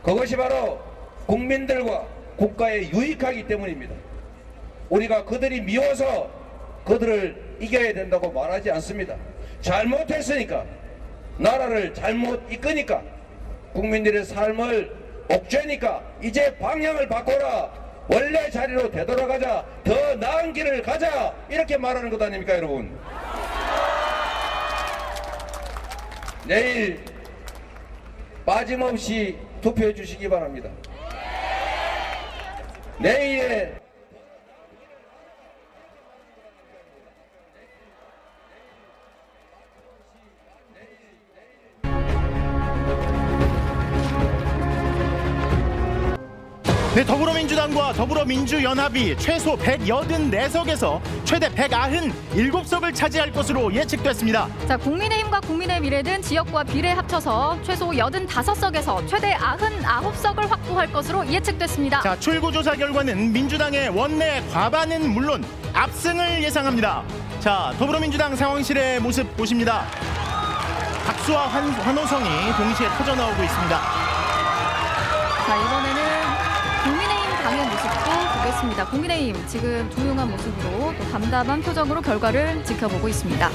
그것이 바로 국민들과 국가에 유익하기 때문입니다. 우리가 그들이 미워서 그들을 이겨야 된다고 말하지 않습니다. 잘못했으니까, 나라를 잘못 이끄니까, 국민들의 삶을 옥죄니까 이제 방향을 바꿔라, 원래 자리로 되돌아가자, 더 나은 길을 가자, 이렇게 말하는 것 아닙니까, 여러분? 내일 빠짐없이 투표해 주시기 바랍니다. 내일의 네, 더불어민주당과 더불어민주연합이 최소 184석에서 최대 197석을 차지할 것으로 예측됐습니다. 자, 국민의힘과 국민의미래는 지역과 비례 합쳐서 최소 85석에서 최대 99석을 확보할 것으로 예측됐습니다. 자, 출구조사 결과는 민주당의 원내 과반은 물론 압승을 예상합니다. 자, 더불어민주당 상황실의 모습 보십니다. 박수와 환호성이 동시에 터져나오고 있습니다. 자, 이번에는 국민의힘 당의 모습도 보겠습니다. 국민의힘 지금 조용한 모습으로 또 담담한 표정으로 결과를 지켜보고 있습니다.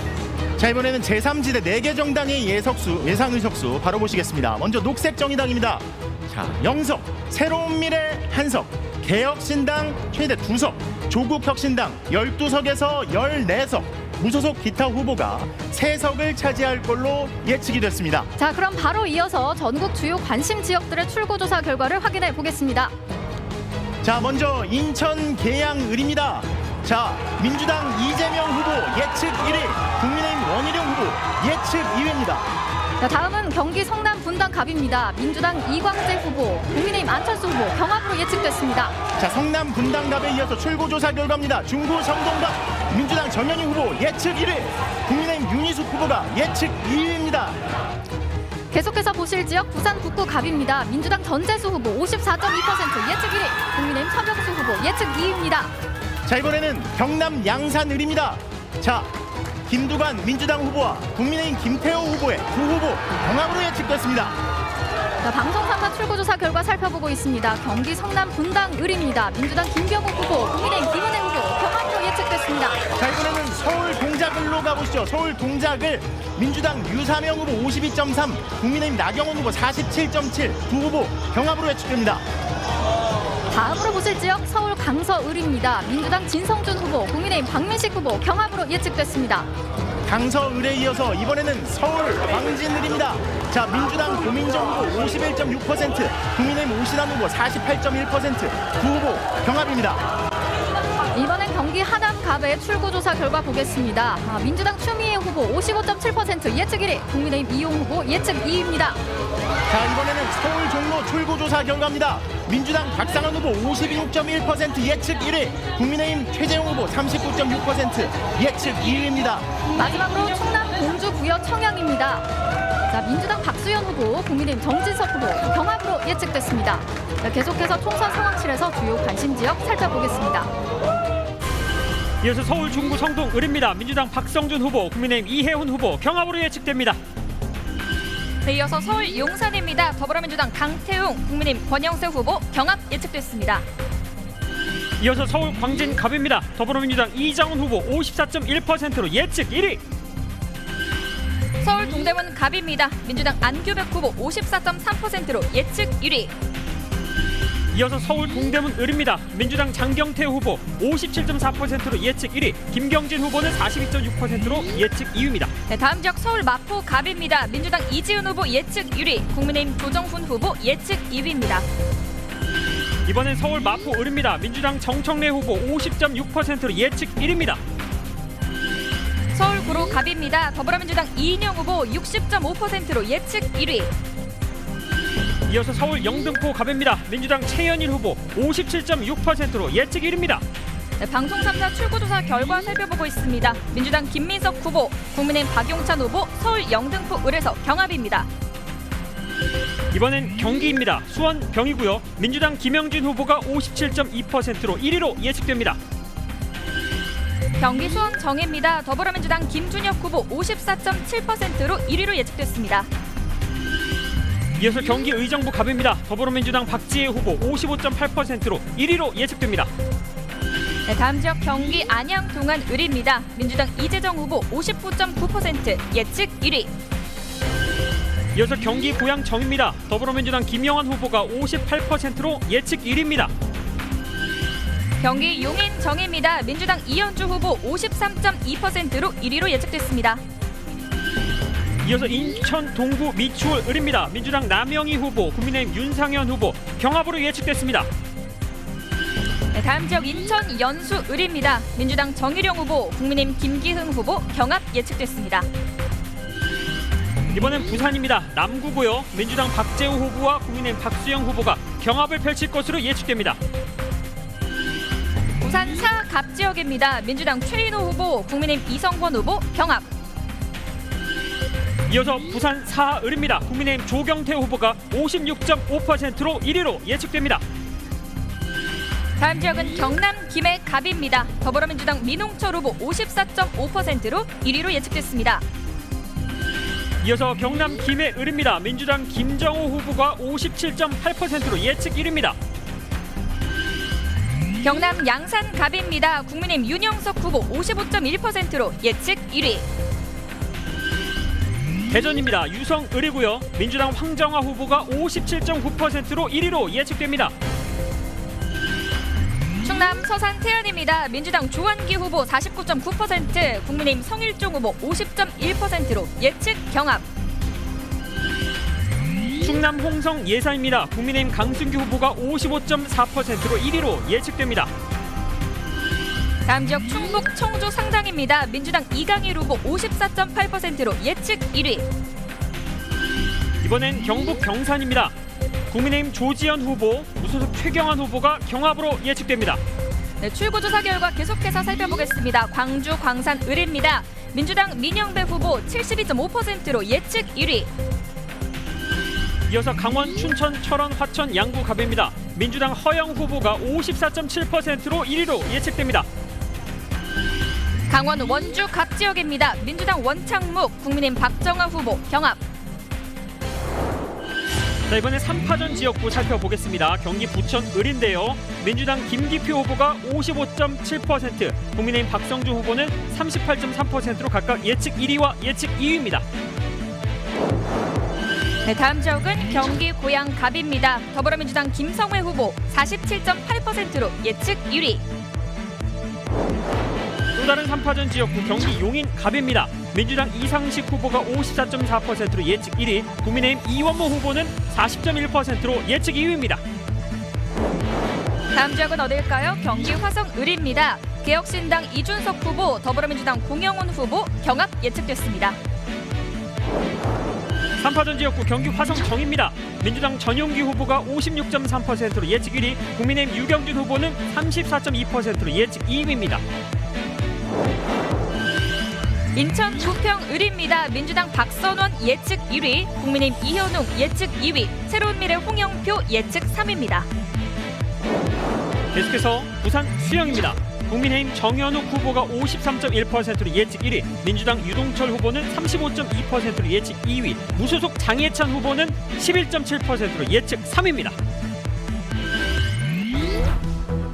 자, 이번에는 제3지대 4개 정당의 예상 의석수 바로 보시겠습니다. 먼저 녹색정의당입니다. 자, 0석, 새로운미래 1석, 개혁신당 최대 2석, 조국혁신당 12석에서 14석, 무소속 기타 후보가 3석을 차지할 걸로 예측이 됐습니다. 자, 그럼 바로 이어서 전국 주요 관심 지역들의 출구조사 결과를 확인해 보겠습니다. 자, 먼저 인천 계양을입니다. 자, 민주당 이재명 후보 예측 1위, 국민의힘 원희룡 후보 예측 2위입니다. 자, 다음은 경기 성남 분당 갑입니다. 민주당 이광재 후보, 국민의힘 안철수 후보 경합으로 예측됐습니다. 자, 성남 분당갑에 이어서 출구조사 결과입니다. 중구 성동갑 민주당 전현희 후보 예측 1위, 국민의힘 윤희숙 후보가 예측 2위입니다. 계속해서 보실 지역 부산 북구 갑입니다. 민주당 전재수 후보 54.2% 예측 1위, 국민의힘 서병수 후보 예측 2위입니다. 자, 이번에는 경남 양산을입니다. 자, 김두관 민주당 후보와 국민의힘 김태호 후보의 두 후보 경합으로 예측됐습니다. 자, 방송 3사 출구조사 결과 살펴보고 있습니다. 경기 성남 분당을입니다. 민주당 김병욱 후보, 국민의힘 김은혜 후보 경합으로 예측됐습니다. 자, 이번에는 서울 동작을로 가보시죠. 서울 동작을 민주당 유사명 후보 52.3, 국민의힘 나경원 후보 47.7 두 후보 경합으로 예측됩니다. 다음으로 보실 지역 서울 강서을입니다. 민주당 진성준 후보, 국민의힘 박민식 후보 경합으로 예측됐습니다. 강서을에 이어서 이번에는 서울 광진을입니다. 자, 민주당 고민정 후보 51.6%, 국민의힘 오신환 후보 48.1% 두 후보 경합입니다. 이번엔 경기 하남갑의 출구조사 결과 보겠습니다. 민주당 추미애 후보 55.7% 예측 1위, 국민의힘 이용 후보 예측 2위입니다. 자, 이번에는 서울 종로 출구조사 결과입니다. 민주당 박상원 후보 56.1% 예측 1위, 국민의힘 최재형 후보 39.6% 예측 2위입니다. 마지막으로 충남 공주 부여 청양입니다. 자, 민주당 박수현 후보, 국민의힘 정진석 후보 경합으로 예측됐습니다. 자, 계속해서 총선 상황실에서 주요 관심 지역 살펴보겠습니다. 이어서 서울 중구 성동 을입니다. 민주당 박성준 후보, 국민의힘 이혜훈 후보 경합으로 예측됩니다. 네, 이어서 서울 용산입니다. 더불어민주당 강태웅, 국민의힘 권영세 후보 경합 예측됐습니다. 이어서 서울 광진 갑입니다. 더불어민주당 이장훈 후보 54.1%로 예측 1위. 서울 동대문 갑입니다. 민주당 안규백 후보 54.3%로 예측 1위. 이어서 서울 동대문 을입니다. 민주당 장경태 후보 57.4%로 예측 1위, 김경진 후보는 42.6%로 예측 2위입니다. 네, 다음 지역 서울 마포 갑입니다. 민주당 이지은 후보 예측 1위, 국민의힘 조정훈 후보 예측 2위입니다. 이번엔 서울 마포 을입니다. 민주당 정청래 후보 50.6%로 예측 1위입니다. 서울 구로 갑입니다. 더불어민주당 이인영 후보 60.5%로 예측 1위. 이어서 서울 영등포 갑입니다. 민주당 최현일 후보 57.6%로 예측 1위입니다. 네, 방송 3사 출구조사 결과 살펴보고 있습니다. 민주당 김민석 후보, 국민의힘 박용찬 후보 서울 영등포 을에서 경합입니다. 이번엔 경기입니다. 수원 병이고요. 민주당 김영진 후보가 57.2%로 1위로 예측됩니다. 경기 수원 정입니다. 더불어민주당 김준혁 후보 54.7%로 1위로 예측됐습니다. 이어서 경기 의정부 갑입니다. 더불어민주당 박지혜 후보 55.8%로 1위로 예측됩니다. 네, 다음 지역 경기 안양 동안 을입니다. 민주당 이재정 후보 59.9% 예측 1위. 이어서 경기 고양 정입니다. 더불어민주당 김영환 후보가 58%로 예측 1위입니다. 경기 용인 정입니다. 민주당 이현주 후보 53.2%로 1위로 예측됐습니다. 이어서 인천 동구 미추홀 을입니다. 민주당 남영희 후보, 국민의힘 윤상현 후보 경합으로 예측됐습니다. 네, 다음 지역 인천 연수 을입니다. 민주당 정일영 후보, 국민의힘 김기흥 후보 경합 예측됐습니다. 이번엔 부산입니다. 남구고요. 민주당 박재우 후보와 국민의힘 박수영 후보가 경합을 펼칠 것으로 예측됩니다. 부산 사갑 지역입니다. 민주당 최인호 후보, 국민의힘 이성권 후보 경합. 이어서 부산 사을입니다. 국민의힘 조경태 후보가 56.5%로 1위로 예측됩니다. 다음 지역은 경남 김해 갑입니다. 더불어민주당 민홍철 후보 54.5%로 1위로 예측됐습니다. 이어서 경남 김해 을입니다. 민주당 김정호 후보가 57.8%로 예측 1위입니다. 경남 양산 갑입니다. 국민의힘 윤영석 후보 55.1%로 예측 1위. 대전입니다. 유성 을이고요. 민주당 황정화 후보가 57.9%로 1위로 예측됩니다. 충남 서산 태안입니다. 민주당 조한기 후보 49.9%, 국민의힘 성일종 후보 50.1%로 예측 경합. 충남 홍성 예산입니다. 국민의힘 강승규 후보가 55.4%로 1위로 예측됩니다. 다음 지역 충북 청주 상당입니다. 민주당 이강일 후보 54.8%로 예측 1위. 이번엔 경북 경산입니다. 국민의힘 조지현 후보, 무소속 최경환 후보가 경합으로 예측됩니다. 네, 출구조사 결과 계속해서 살펴보겠습니다. 광주 광산 을입니다. 민주당 민영배 후보 72.5%로 예측 1위. 이어서 강원, 춘천, 철원, 화천, 양구 갑입니다. 민주당 허영 후보가 54.7%로 1위로 예측됩니다. 강원 원주 갑 지역입니다. 민주당 원창묵, 국민의힘 박정아 후보 경합. 자, 이번에 3파전 지역구 살펴보겠습니다. 경기 부천 을인데요. 민주당 김기표 후보가 55.7%, 국민의힘 박성주 후보는 38.3%로 각각 예측 1위와 예측 2위입니다. 네, 다음 지역은 경기 고양 갑입니다. 더불어민주당 김성회 후보 47.8%로 예측 1위. 또 다른 3파전 지역구 경기 용인 갑입니다. 민주당 이상식 후보가 54.4%로 예측 1위, 국민의힘 이원모 후보는 40.1%로 예측 2위입니다. 다음 지역은 어딜까요? 경기 화성 을입니다. 개혁신당 이준석 후보, 더불어민주당 공영훈 후보 경합 예측됐습니다. 3파전 지역구 경기 화성 정입니다. 민주당 전용기 후보가 56.3%로 예측 1위, 국민의힘 유경준 후보는 34.2%로 예측 2위입니다. 인천 부평 을입니다. 민주당 박선원 예측 1위, 국민의힘 이현웅 예측 2위, 새로운 미래 홍영표 예측 3위입니다. 계속해서 부산 수영입니다. 국민의힘 정현욱 후보가 53.1%로 예측 1위, 민주당 유동철 후보는 35.2%로 예측 2위, 무소속 장예찬 후보는 11.7%로 예측 3위입니다.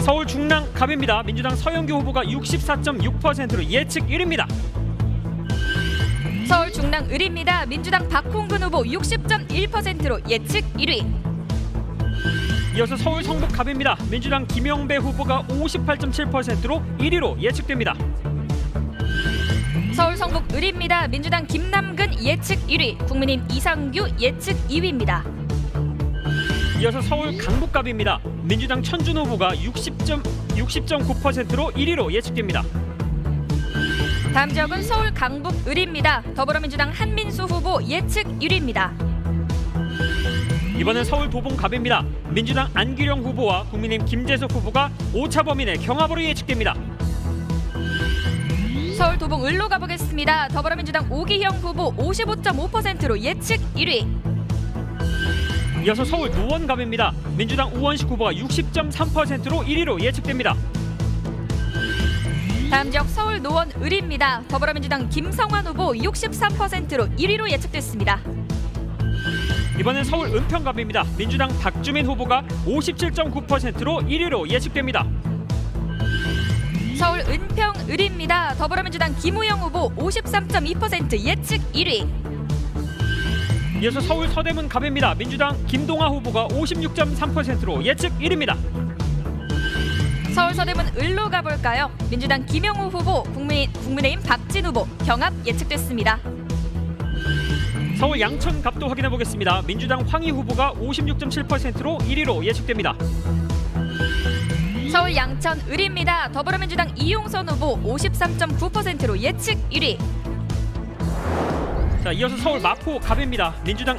서울 중랑 갑입니다. 민주당 서영교 후보가 64.6%로 예측 1위입니다. 서울 중랑 을입니다. 민주당 박홍근 후보 60.1%로 예측 1위. 이어서 서울 성북 갑입니다. 민주당 김영배 후보가 58.7%로 1위로 예측됩니다. 서울 성북 을입니다. 민주당 김남근 예측 1위, 국민의힘 이상규 예측 2위입니다. 이어서 서울 강북갑입니다. 민주당 천준 후보가 60.9%로 1위로 예측됩니다. 다음 지역은 서울 강북 을입니다. 더불어민주당 한민수 후보 예측 1위입니다. 이번엔 서울 도봉갑입니다. 민주당 안규령 후보와 국민의힘 김재석 후보가 5차 범인의 경합으로 예측됩니다. 서울 도봉 을로 가보겠습니다. 더불어민주당 오기형 후보 55.5%로 예측 1위. 이어서 서울 노원갑입니다. 민주당 우원식 후보가 60.3%로 1위로 예측됩니다. 다음 지역 서울 노원 을입니다. 더불어민주당 김성환 후보 63%로 1위로 예측됐습니다. 이번엔 서울 은평갑입니다. 민주당 박주민 후보가 57.9%로 1위로 예측됩니다. 서울 은평 을입니다. 더불어민주당 김우영 후보 53.2% 예측 1위. 이어서 서울 서대문 갑입니다. 민주당 김동아 후보가 56.3%로 예측 1위입니다. 서울 서대문 을로 가볼까요? 민주당 김영우 후보, 국민의힘 박진 후보 경합 예측됐습니다. 서울 양천 갑도 확인해 보겠습니다. 민주당 황희 후보가 56.7%로 1위로 예측됩니다. 서울 양천 을입니다. 더불어민주당 이용선 후보 53.9%로 예측 1위. 자, 이어서 서울 마포 갑입니다. 민주당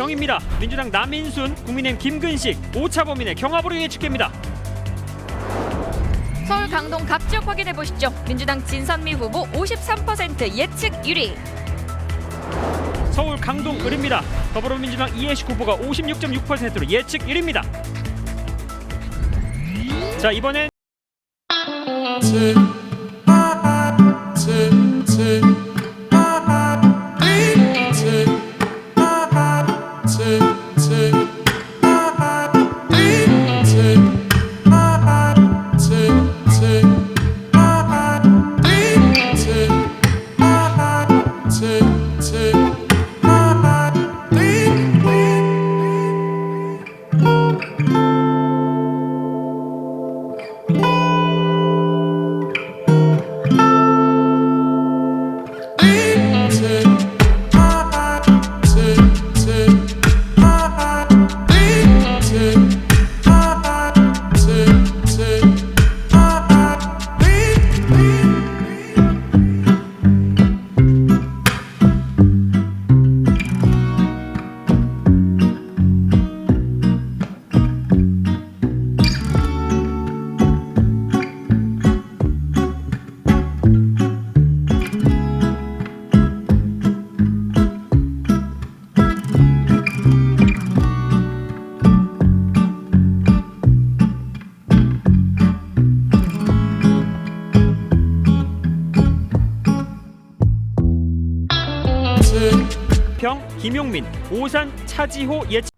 병입니다. 민주당 남인순, 국민의힘 김근식, 오차범인의 경합으로 예측됩니다. 서울 강동 각 지역 확인해 보시죠. 민주당 진선미 후보 53% 예측 1위. 서울 강동 을입니다. 더불어민주당 이해식 후보가 56.6%로 예측 1위입니다. 자, 이번엔 평 김용민, 오산 차지호 예측.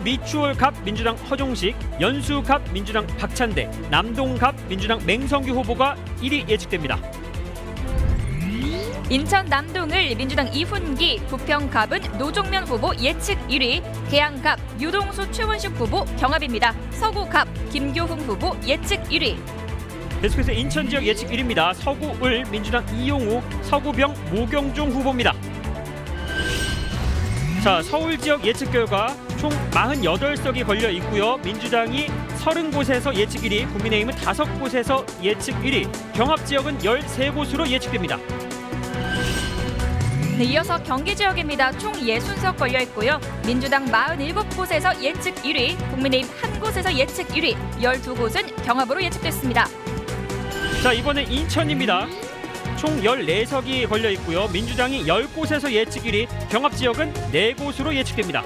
미추홀갑 민주당 허종식, 연수갑 민주당 박찬대, 남동갑 민주당 맹성규 후보가 1위 예측됩니다. 인천 남동을 민주당 이훈기, 부평갑은 노종면 후보 예측 1위, 계양갑 유동수 최원식 후보 경합입니다. 서구갑 김교훈 후보 예측 1위. 계속해서 인천 지역 예측 1위입니다. 서구을 민주당 이용우, 서구병 모경종 후보입니다. 자, 서울 지역 예측 결과 총 48석이 걸려 있고요. 민주당이 30곳에서 예측 1위, 국민의힘은 5곳에서 예측 1위, 경합 지역은 13곳으로 예측됩니다. 네, 이어서 경기 지역입니다. 총 60석 걸려 있고요. 민주당 47곳에서 예측 1위, 국민의힘 1곳에서 예측 1위, 12곳은 경합으로 예측됐습니다. 자, 이번엔 인천입니다. 총 14석이 걸려 있고요. 민주당이 10곳에서 예측 1위, 경합 지역은 4곳으로 예측됩니다.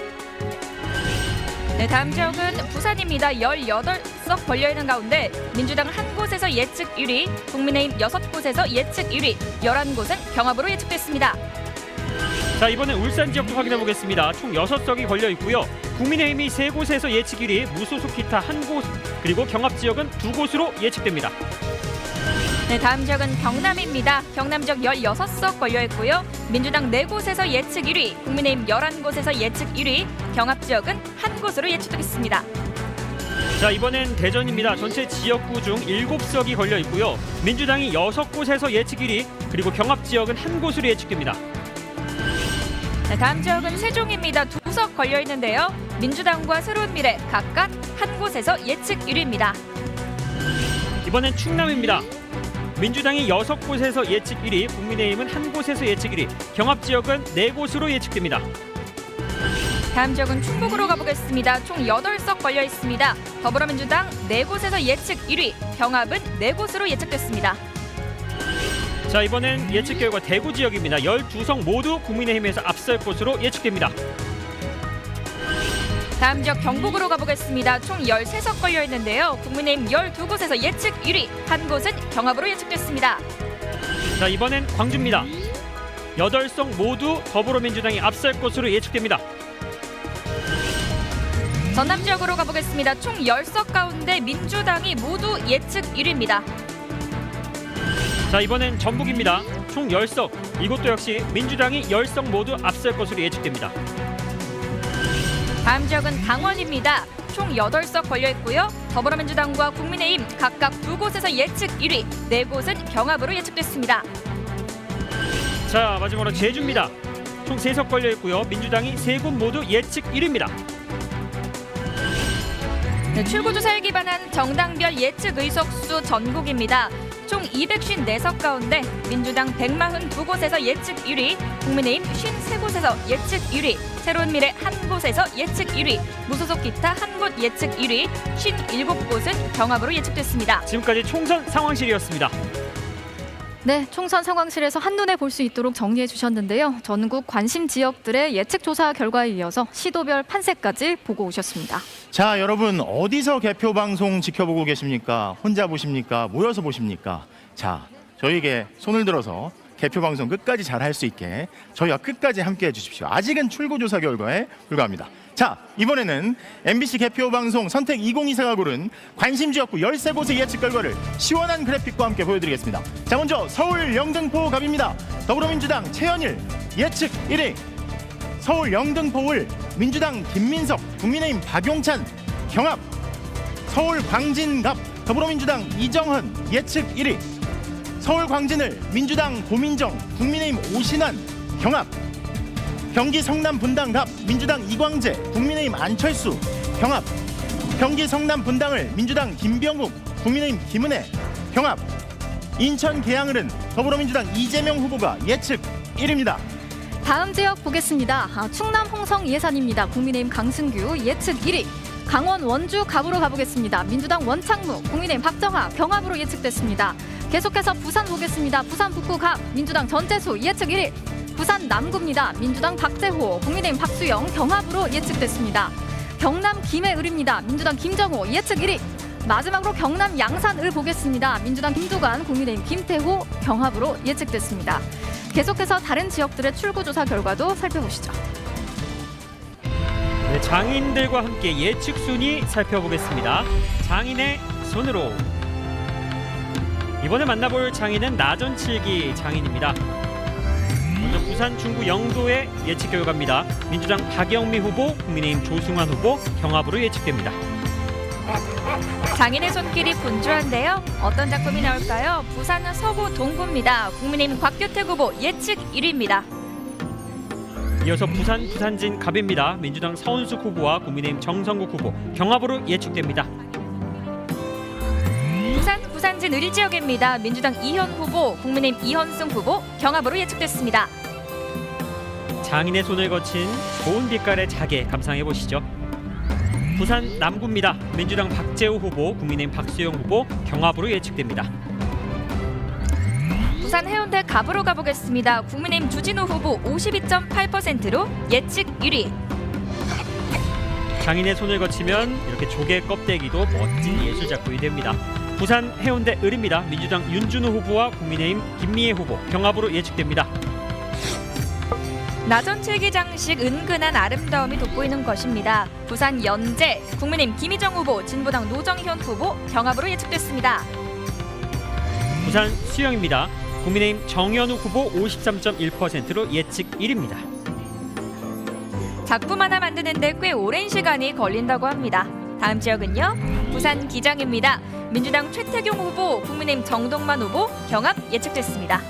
네, 다음 지역은 부산입니다. 18석 걸려 있는 가운데 민주당 1곳에서 예측 1위, 국민의힘 6곳에서 예측 1위, 11곳은 경합으로 예측됐습니다. 자, 이번엔 울산 지역도 확인해 보겠습니다. 총 6석이 걸려 있고요. 국민의힘이 3곳에서 예측 1위, 무소속 기타 1곳, 그리고 경합 지역은 2곳으로 예측됩니다. 네, 다음 지역은 경남입니다. 경남 지역 16석 걸려 있고요. 민주당 4곳에서 예측 1위, 국민의힘 11곳에서 예측 1위, 경합 지역은 1곳으로 예측되겠습니다. 자, 이번엔 대전입니다. 전체 지역구 중 7석이 걸려 있고요. 민주당이 6곳에서 예측 1위, 그리고 경합 지역은 1곳으로 예측됩니다. 네, 다음 지역은 세종입니다. 2석 걸려 있는데요. 민주당과 새로운미래 각각 1곳에서 예측 1위입니다. 이번엔 충남입니다. 민주당이 6곳에서 예측 1위, 국민의힘은 1곳에서 예측 1위, 경합 지역은 4곳으로 예측됩니다. 다음 지역은 충북으로 가보겠습니다. 총 8석 걸려 있습니다. 더불어민주당 4곳에서 예측 1위, 경합은 4곳으로 예측됐습니다. 자, 이번엔 예측 결과 대구 지역입니다. 12석 모두 국민의힘에서 앞설 것으로 예측됩니다. 다음 지역 경북으로 가보겠습니다. 총 13석 걸려 있는데요. 국민의힘 12곳에서 예측 1위, 한 곳은 경합으로 예측됐습니다. 자, 이번엔 광주입니다. 8석 모두 더불어민주당이 앞설 것으로 예측됩니다. 전남 지역으로 가보겠습니다. 총 10석 가운데 민주당이 모두 예측 1위입니다. 자, 이번엔 전북입니다. 총 10석, 이곳도 역시 민주당이 10석 모두 앞설 것으로 예측됩니다. 다음 지역은 강원입니다. 총 8석 걸려 있고요. 더불어민주당과 국민의힘 각각 2곳에서 예측 1위, 4곳은 경합으로 예측됐습니다. 자, 마지막으로 제주입니다. 총 3석 걸려 있고요. 민주당이 3곳 모두 예측 1위입니다. 네, 출구조사에 기반한 정당별 예측 의석수 전국입니다. 총 254석 가운데 민주당 142곳에서 예측 1위, 국민의힘 53곳에서 예측 1위, 새로운 미래 1곳에서 예측 1위, 무소속 기타 1곳 예측 1위, 57곳은 경합으로 예측됐습니다. 지금까지 총선 상황실이었습니다. 네, 총선 상황실에서 한눈에 볼 수 있도록 정리해 주셨는데요. 전국 관심 지역들의 예측 조사 결과에 이어서 시도별 판세까지 보고 오셨습니다. 자, 여러분 어디서 개표 방송 지켜보고 계십니까? 혼자 보십니까? 모여서 보십니까? 자, 저희에게 손을 들어서 개표 방송 끝까지 잘 할 수 있게 저희와 끝까지 함께 해주십시오. 아직은 출구조사 결과에 불과합니다. 자, 이번에는 MBC 개표 방송 선택 2024가 고른 관심 지역구 13곳의 예측 결과를 시원한 그래픽과 함께 보여드리겠습니다. 자, 먼저 서울 영등포 갑입니다. 더불어민주당 최현일 예측 1위, 서울 영등포을 민주당 김민석, 국민의힘 박용찬 경합, 서울 광진 갑 더불어민주당 이정헌 예측 1위, 서울 광진을 민주당 고민정, 국민의힘 오신환 경합, 경기 성남 분당 갑 민주당 이광재, 국민의힘 안철수 경합, 경기 성남 분당을 민주당 김병욱, 국민의힘 김은혜 경합, 인천 계양을은 더불어민주당 이재명 후보가 예측 1위입니다. 다음 지역 보겠습니다. 충남 홍성 예산입니다. 국민의힘 강승규 예측 1위. 강원 원주 갑으로 가보겠습니다. 민주당 원창무, 국민의힘 박정하 경합으로 예측됐습니다. 계속해서 부산 보겠습니다. 부산 북구 갑 민주당 전재수 예측 1위. 부산 남구입니다. 민주당 박재호, 국민의힘 박수영 경합으로 예측됐습니다. 경남 김해을입니다. 민주당 김정호 예측 1위. 마지막으로 경남 양산을 보겠습니다. 민주당 김두관, 국민의힘 김태호 경합으로 예측됐습니다. 계속해서 다른 지역들의 출구조사 결과도 살펴보시죠. 네, 장인들과 함께 예측 순위 살펴보겠습니다. 장인의 손으로. 이번에 만나볼 장인은 나전칠기 장인입니다. 먼저 부산 중구 영도의 예측 결과입니다. 민주당 박영미 후보, 국민의힘 조승환 후보 경합으로 예측됩니다. 장인의 손길이 분주한데요. 어떤 작품이 나올까요? 부산은 서구 동구입니다. 국민의힘 곽규택 후보 예측 1위입니다. 이어서 부산 부산진 갑입니다. 민주당 서은숙 후보와 국민의힘 정성국 후보 경합으로 예측됩니다. 부산 부산진 을지역입니다. 민주당 이현 후보, 국민의힘 이현승 후보 경합으로 예측됐습니다. 장인의 손을 거친 좋은 빛깔의 자개 감상해 보시죠. 부산 남구입니다. 민주당 박재호 후보, 국민의힘 박수영 후보 경합으로 예측됩니다. 부산 해운대 갑으로 가보겠습니다. 국민의힘 주진우 후보 52.8%로 예측 1위. 장인의 손을 거치면 이렇게 조개 껍데기도 멋진 예술 작품이 됩니다. 부산 해운대 을입니다. 민주당 윤준호 후보와 국민의힘 김미애 후보 경합으로 예측됩니다. 나전칠기 장식 은근한 아름다움이 돋보이는 것입니다. 부산 연제, 국민의힘 김희정 후보, 진보당 노정현 후보 경합으로 예측됐습니다. 부산 수영입니다. 국민의힘 정현우 후보 53.1%로 예측 1위입니다. 작품 하나 만드는데 꽤 오랜 시간이 걸린다고 합니다. 다음 지역은요. 부산 기장입니다. 민주당 최태경 후보, 국민의힘 정동만 후보 경합 예측됐습니다.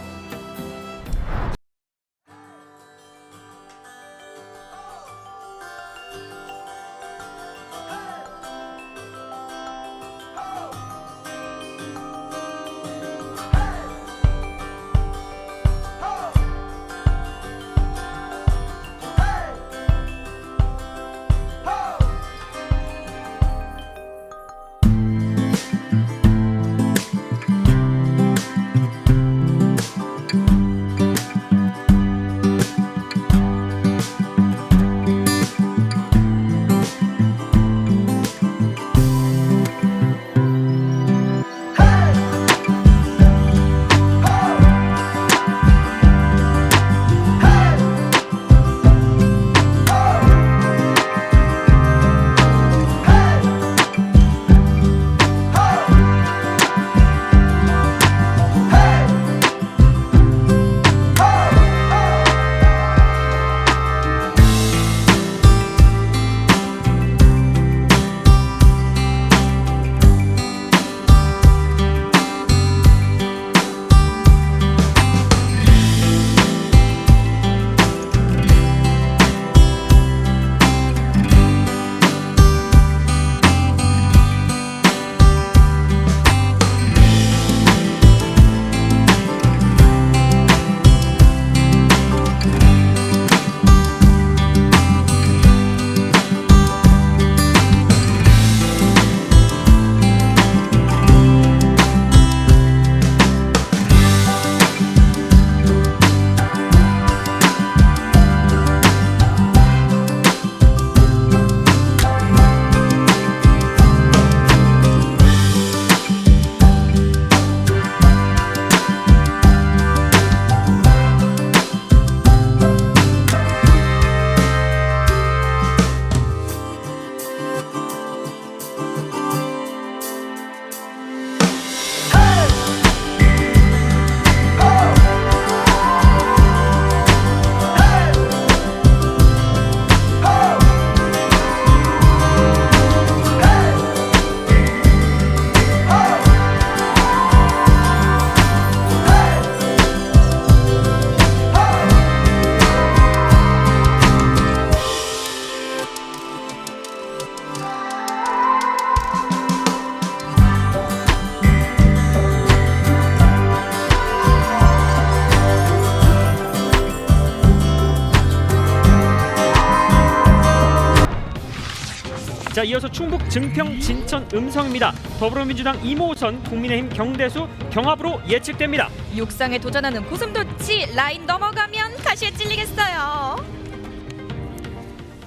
자, 이어서 충북 증평 진천 음성입니다. 더불어민주당 이모선, 국민의힘 경대수 경합으로 예측됩니다. 육상에 도전하는 고슴도치 라인 넘어가면 가시에 찔리겠어요.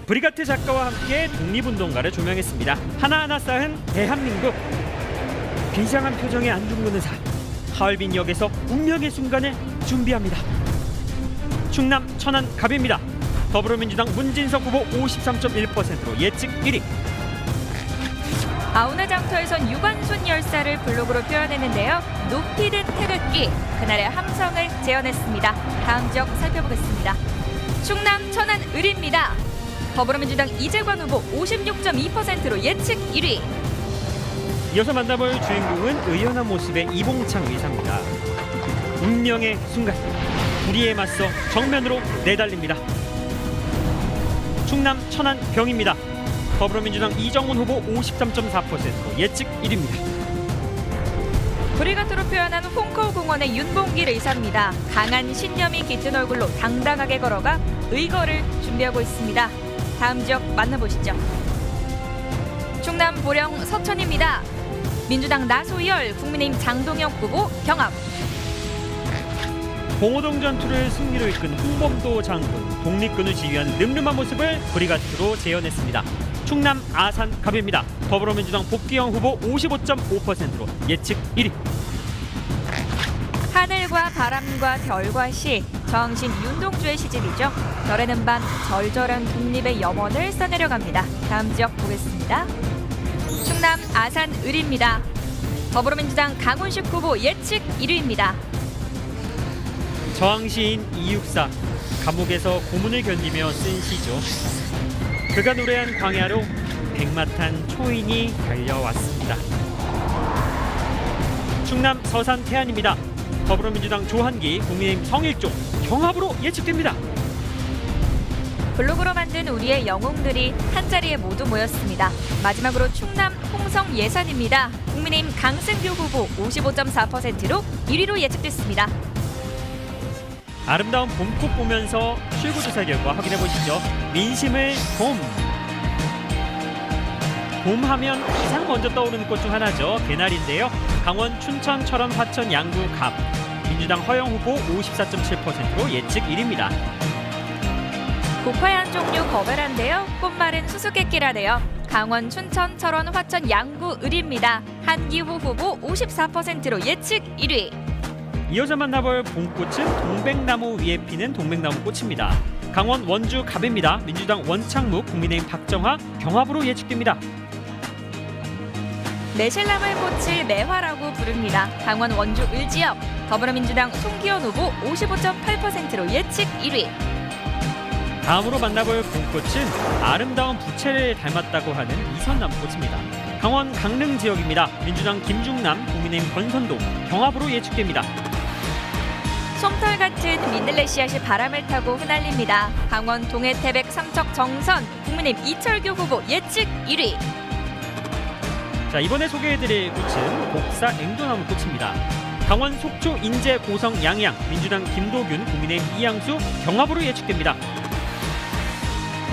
브리가트 작가와 함께 독립운동가를 조명했습니다. 하나하나 쌓은 대한민국. 비장한 표정의 안중근의사 하얼빈역에서 운명의 순간을 준비합니다. 충남 천안 갑입니다. 더불어민주당 문진석 후보 53.1%로 예측 1위. 아우나 장터에선 유관순 열사를 블로그로 표현했는데요. 높이 든 태극기, 그날의 함성을 재현했습니다. 다음 지역 살펴보겠습니다. 충남 천안 을입니다. 더불어민주당 이재관 후보 56.2%로 예측 1위. 이어서 만나볼 주인공은 의연한 모습의 이봉창 의사입니다. 운명의 순간, 불의에 맞서 정면으로 내달립니다. 충남 천안 병입니다. 더불어민주당 이정훈 후보 53.4%로 예측 1위입니다. 브리가트로 표현한 홍커 공원의 윤봉길 의사입니다. 강한 신념이 깃든 얼굴로 당당하게 걸어가 의거를 준비하고 있습니다. 다음 지역 만나보시죠. 충남 보령 서천입니다. 민주당 나소열, 국민의힘 장동혁 후보 경합. 봉오동 전투를 승리로 이끈 홍범도 장군, 독립군을 지휘한 늠름한 모습을 브리가트로 재현했습니다. 충남 아산 갑입니다. 더불어민주당 복귀영 후보 55.5%로 예측 1위. 하늘과 바람과 별과 시, 저항신 윤동주의 시집이죠. 절에는 반 절절한 독립의 염원을 써내려갑니다. 다음 지역 보겠습니다. 충남 아산 을입니다. 더불어민주당 강훈식 후보 예측 1위입니다. 저항시인 264, 감옥에서 고문을 견디며 쓴 시죠. 그가 노래한 광야로 백마탄 초인이 달려왔습니다. 충남 서산 태안입니다. 더불어민주당 조한기, 국민의힘 성일종 경합으로 예측됩니다. 블로그로 만든 우리의 영웅들이 한자리에 모두 모였습니다. 마지막으로 충남 홍성 예산입니다. 국민의힘 강승규 후보 55.4%로 1위로 예측됐습니다. 아름다운 봄꽃 보면서 출구조사 결과 확인해 보시죠. 민심을 봄. 봄하면 가장 먼저 떠오르는 꽃 중 하나죠. 개나리인데요. 강원, 춘천, 철원, 화천, 양구, 갑. 민주당 허영 후보 54.7%로 예측 1위입니다. 고파의 한 종류 거베란데요. 꽃말은 수수께끼라네요. 강원, 춘천, 철원, 화천, 양구, 을입니다. 한기호 후보 54%로 예측 1위. 이어서 만나볼 봄꽃은 동백나무 위에 피는 동백나무 꽃입니다. 강원 원주 갑입니다. 민주당 원창묵, 국민의힘 박정하 경합으로 예측됩니다. 매실나물 꽃을 매화라고 부릅니다. 강원 원주 을지역, 더불어민주당 송기현 후보 55.8%로 예측 1위. 다음으로 만나볼 봄꽃은 아름다운 부채를 닮았다고 하는 이선나무 꽃입니다. 강원 강릉 지역입니다. 민주당 김중남, 국민의힘 권선동 경합으로 예측됩니다. 솜털 같은 민들레 씨앗이 바람을 타고 휘날립니다. 강원 동해태백 삼척 정선, 국민의힘 이철규 후보 예측 1위. 자, 이번에 소개해드릴 꽃은 복사 앵도나무 꽃입니다. 강원 속초 인제 고성 양양, 민주당 김도균, 국민의힘 이양수 경합으로 예측됩니다.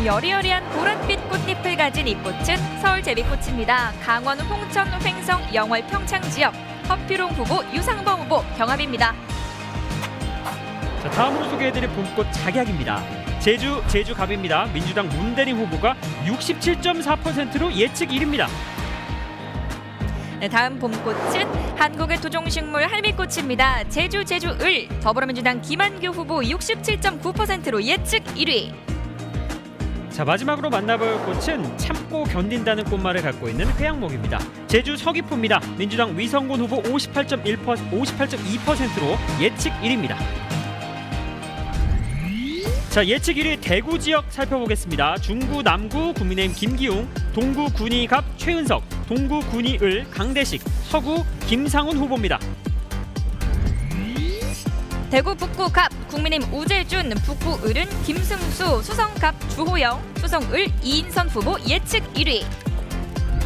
여리여리한 보랏빛 꽃잎을 가진 이 꽃은 서울 제비꽃입니다. 강원 홍천 횡성 영월 평창 지역, 허피롱 후보 유상범 후보 경합입니다. 자, 다음으로 소개해드릴 봄꽃 작약입니다. 제주 갑입니다. 민주당 문대림 후보가 67.4%로 예측 1위입니다. 네, 다음 봄꽃은 한국의 토종식물 할미꽃입니다. 제주 을, 더불어민주당 김한규 후보 67.9%로 예측 1위. 자, 마지막으로 만나볼 꽃은 참고 견딘다는 꽃말을 갖고 있는 회양목입니다. 제주 서귀포입니다. 민주당 위성곤 후보 58.2%로 예측 1위입니다. 자, 예측 1위 대구 지역 살펴보겠습니다. 중구, 남구, 국민의힘 김기웅, 동구, 군위, 갑, 최은석, 동구, 군위, 을, 강대식, 서구, 김상훈 후보입니다. 대구 북구 갑, 국민의힘 우재준, 북구 을은 김승수, 수성 갑 주호영, 수성 을 이인선 후보 예측 1위.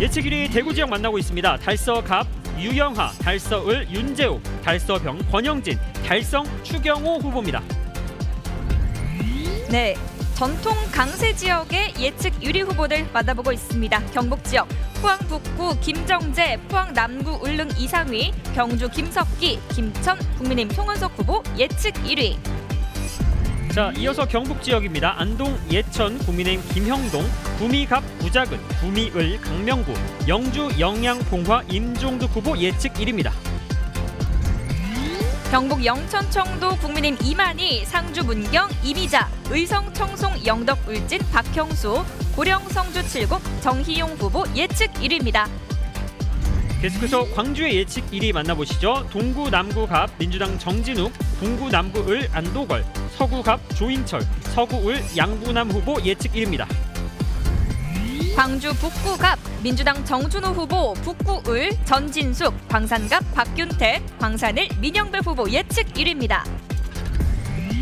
예측 1위 대구 지역 만나고 있습니다. 달서 갑, 유영하, 달서 을, 윤재호, 달서 병, 권영진, 달성 추경호 후보입니다. 네, 전통 강세 지역의 예측 1위 후보들 만나보고 있습니다. 경북 지역 포항 북구 김정재, 포항 남구 울릉 이상위, 경주 김석기, 김천 국민의힘 송원석 후보 예측 1위. 자, 이어서 경북 지역입니다. 안동 예천 국민의힘 김형동, 구미갑 부작은, 구미을 강명구, 영주 영양 봉화 임종득 후보 예측 1위입니다. 경북 영천 청도 국민의힘 이만희, 상주 문경 이미자, 의성 청송 영덕 울진 박형수, 고령 성주 칠곡 정희용 후보 예측 1위입니다. 계속해서 광주의 예측 1위 만나보시죠. 동구 남구갑 민주당 정진욱, 동구 남구을 안도걸, 서구갑 조인철, 서구을 양부남 후보 예측 1위입니다. 광주 북구갑 민주당 정준호 후보, 북구을 전진숙, 광산갑 박균태, 광산을 민영배 후보 예측 1위입니다.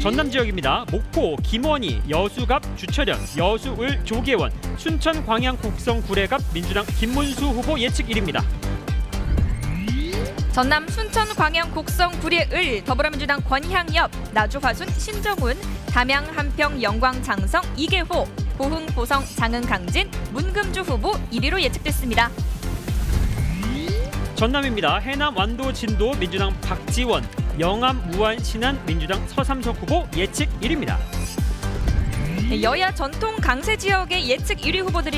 전남 지역입니다. 목포 김원희, 여수갑 주철현, 여수을 조계원, 순천 광양 곡성 구례갑 민주당 김문수 후보 예측 1위입니다. 전남 순천 광양 곡성 구례을 더불어민주당 권향엽, 나주 화순 신정훈, 담양 한평 영광 장성 이계호, 고흥 고성 장흥 강진 문금주 후보 1위로 예측됐습니다. 전남입니다. 해남 완도 진도 민주당 박지원, 영암 무안 신안 민주당 서삼석 후보 예측 1위입니다. 여야 전통 강세 지역의 예측 1위 후보들이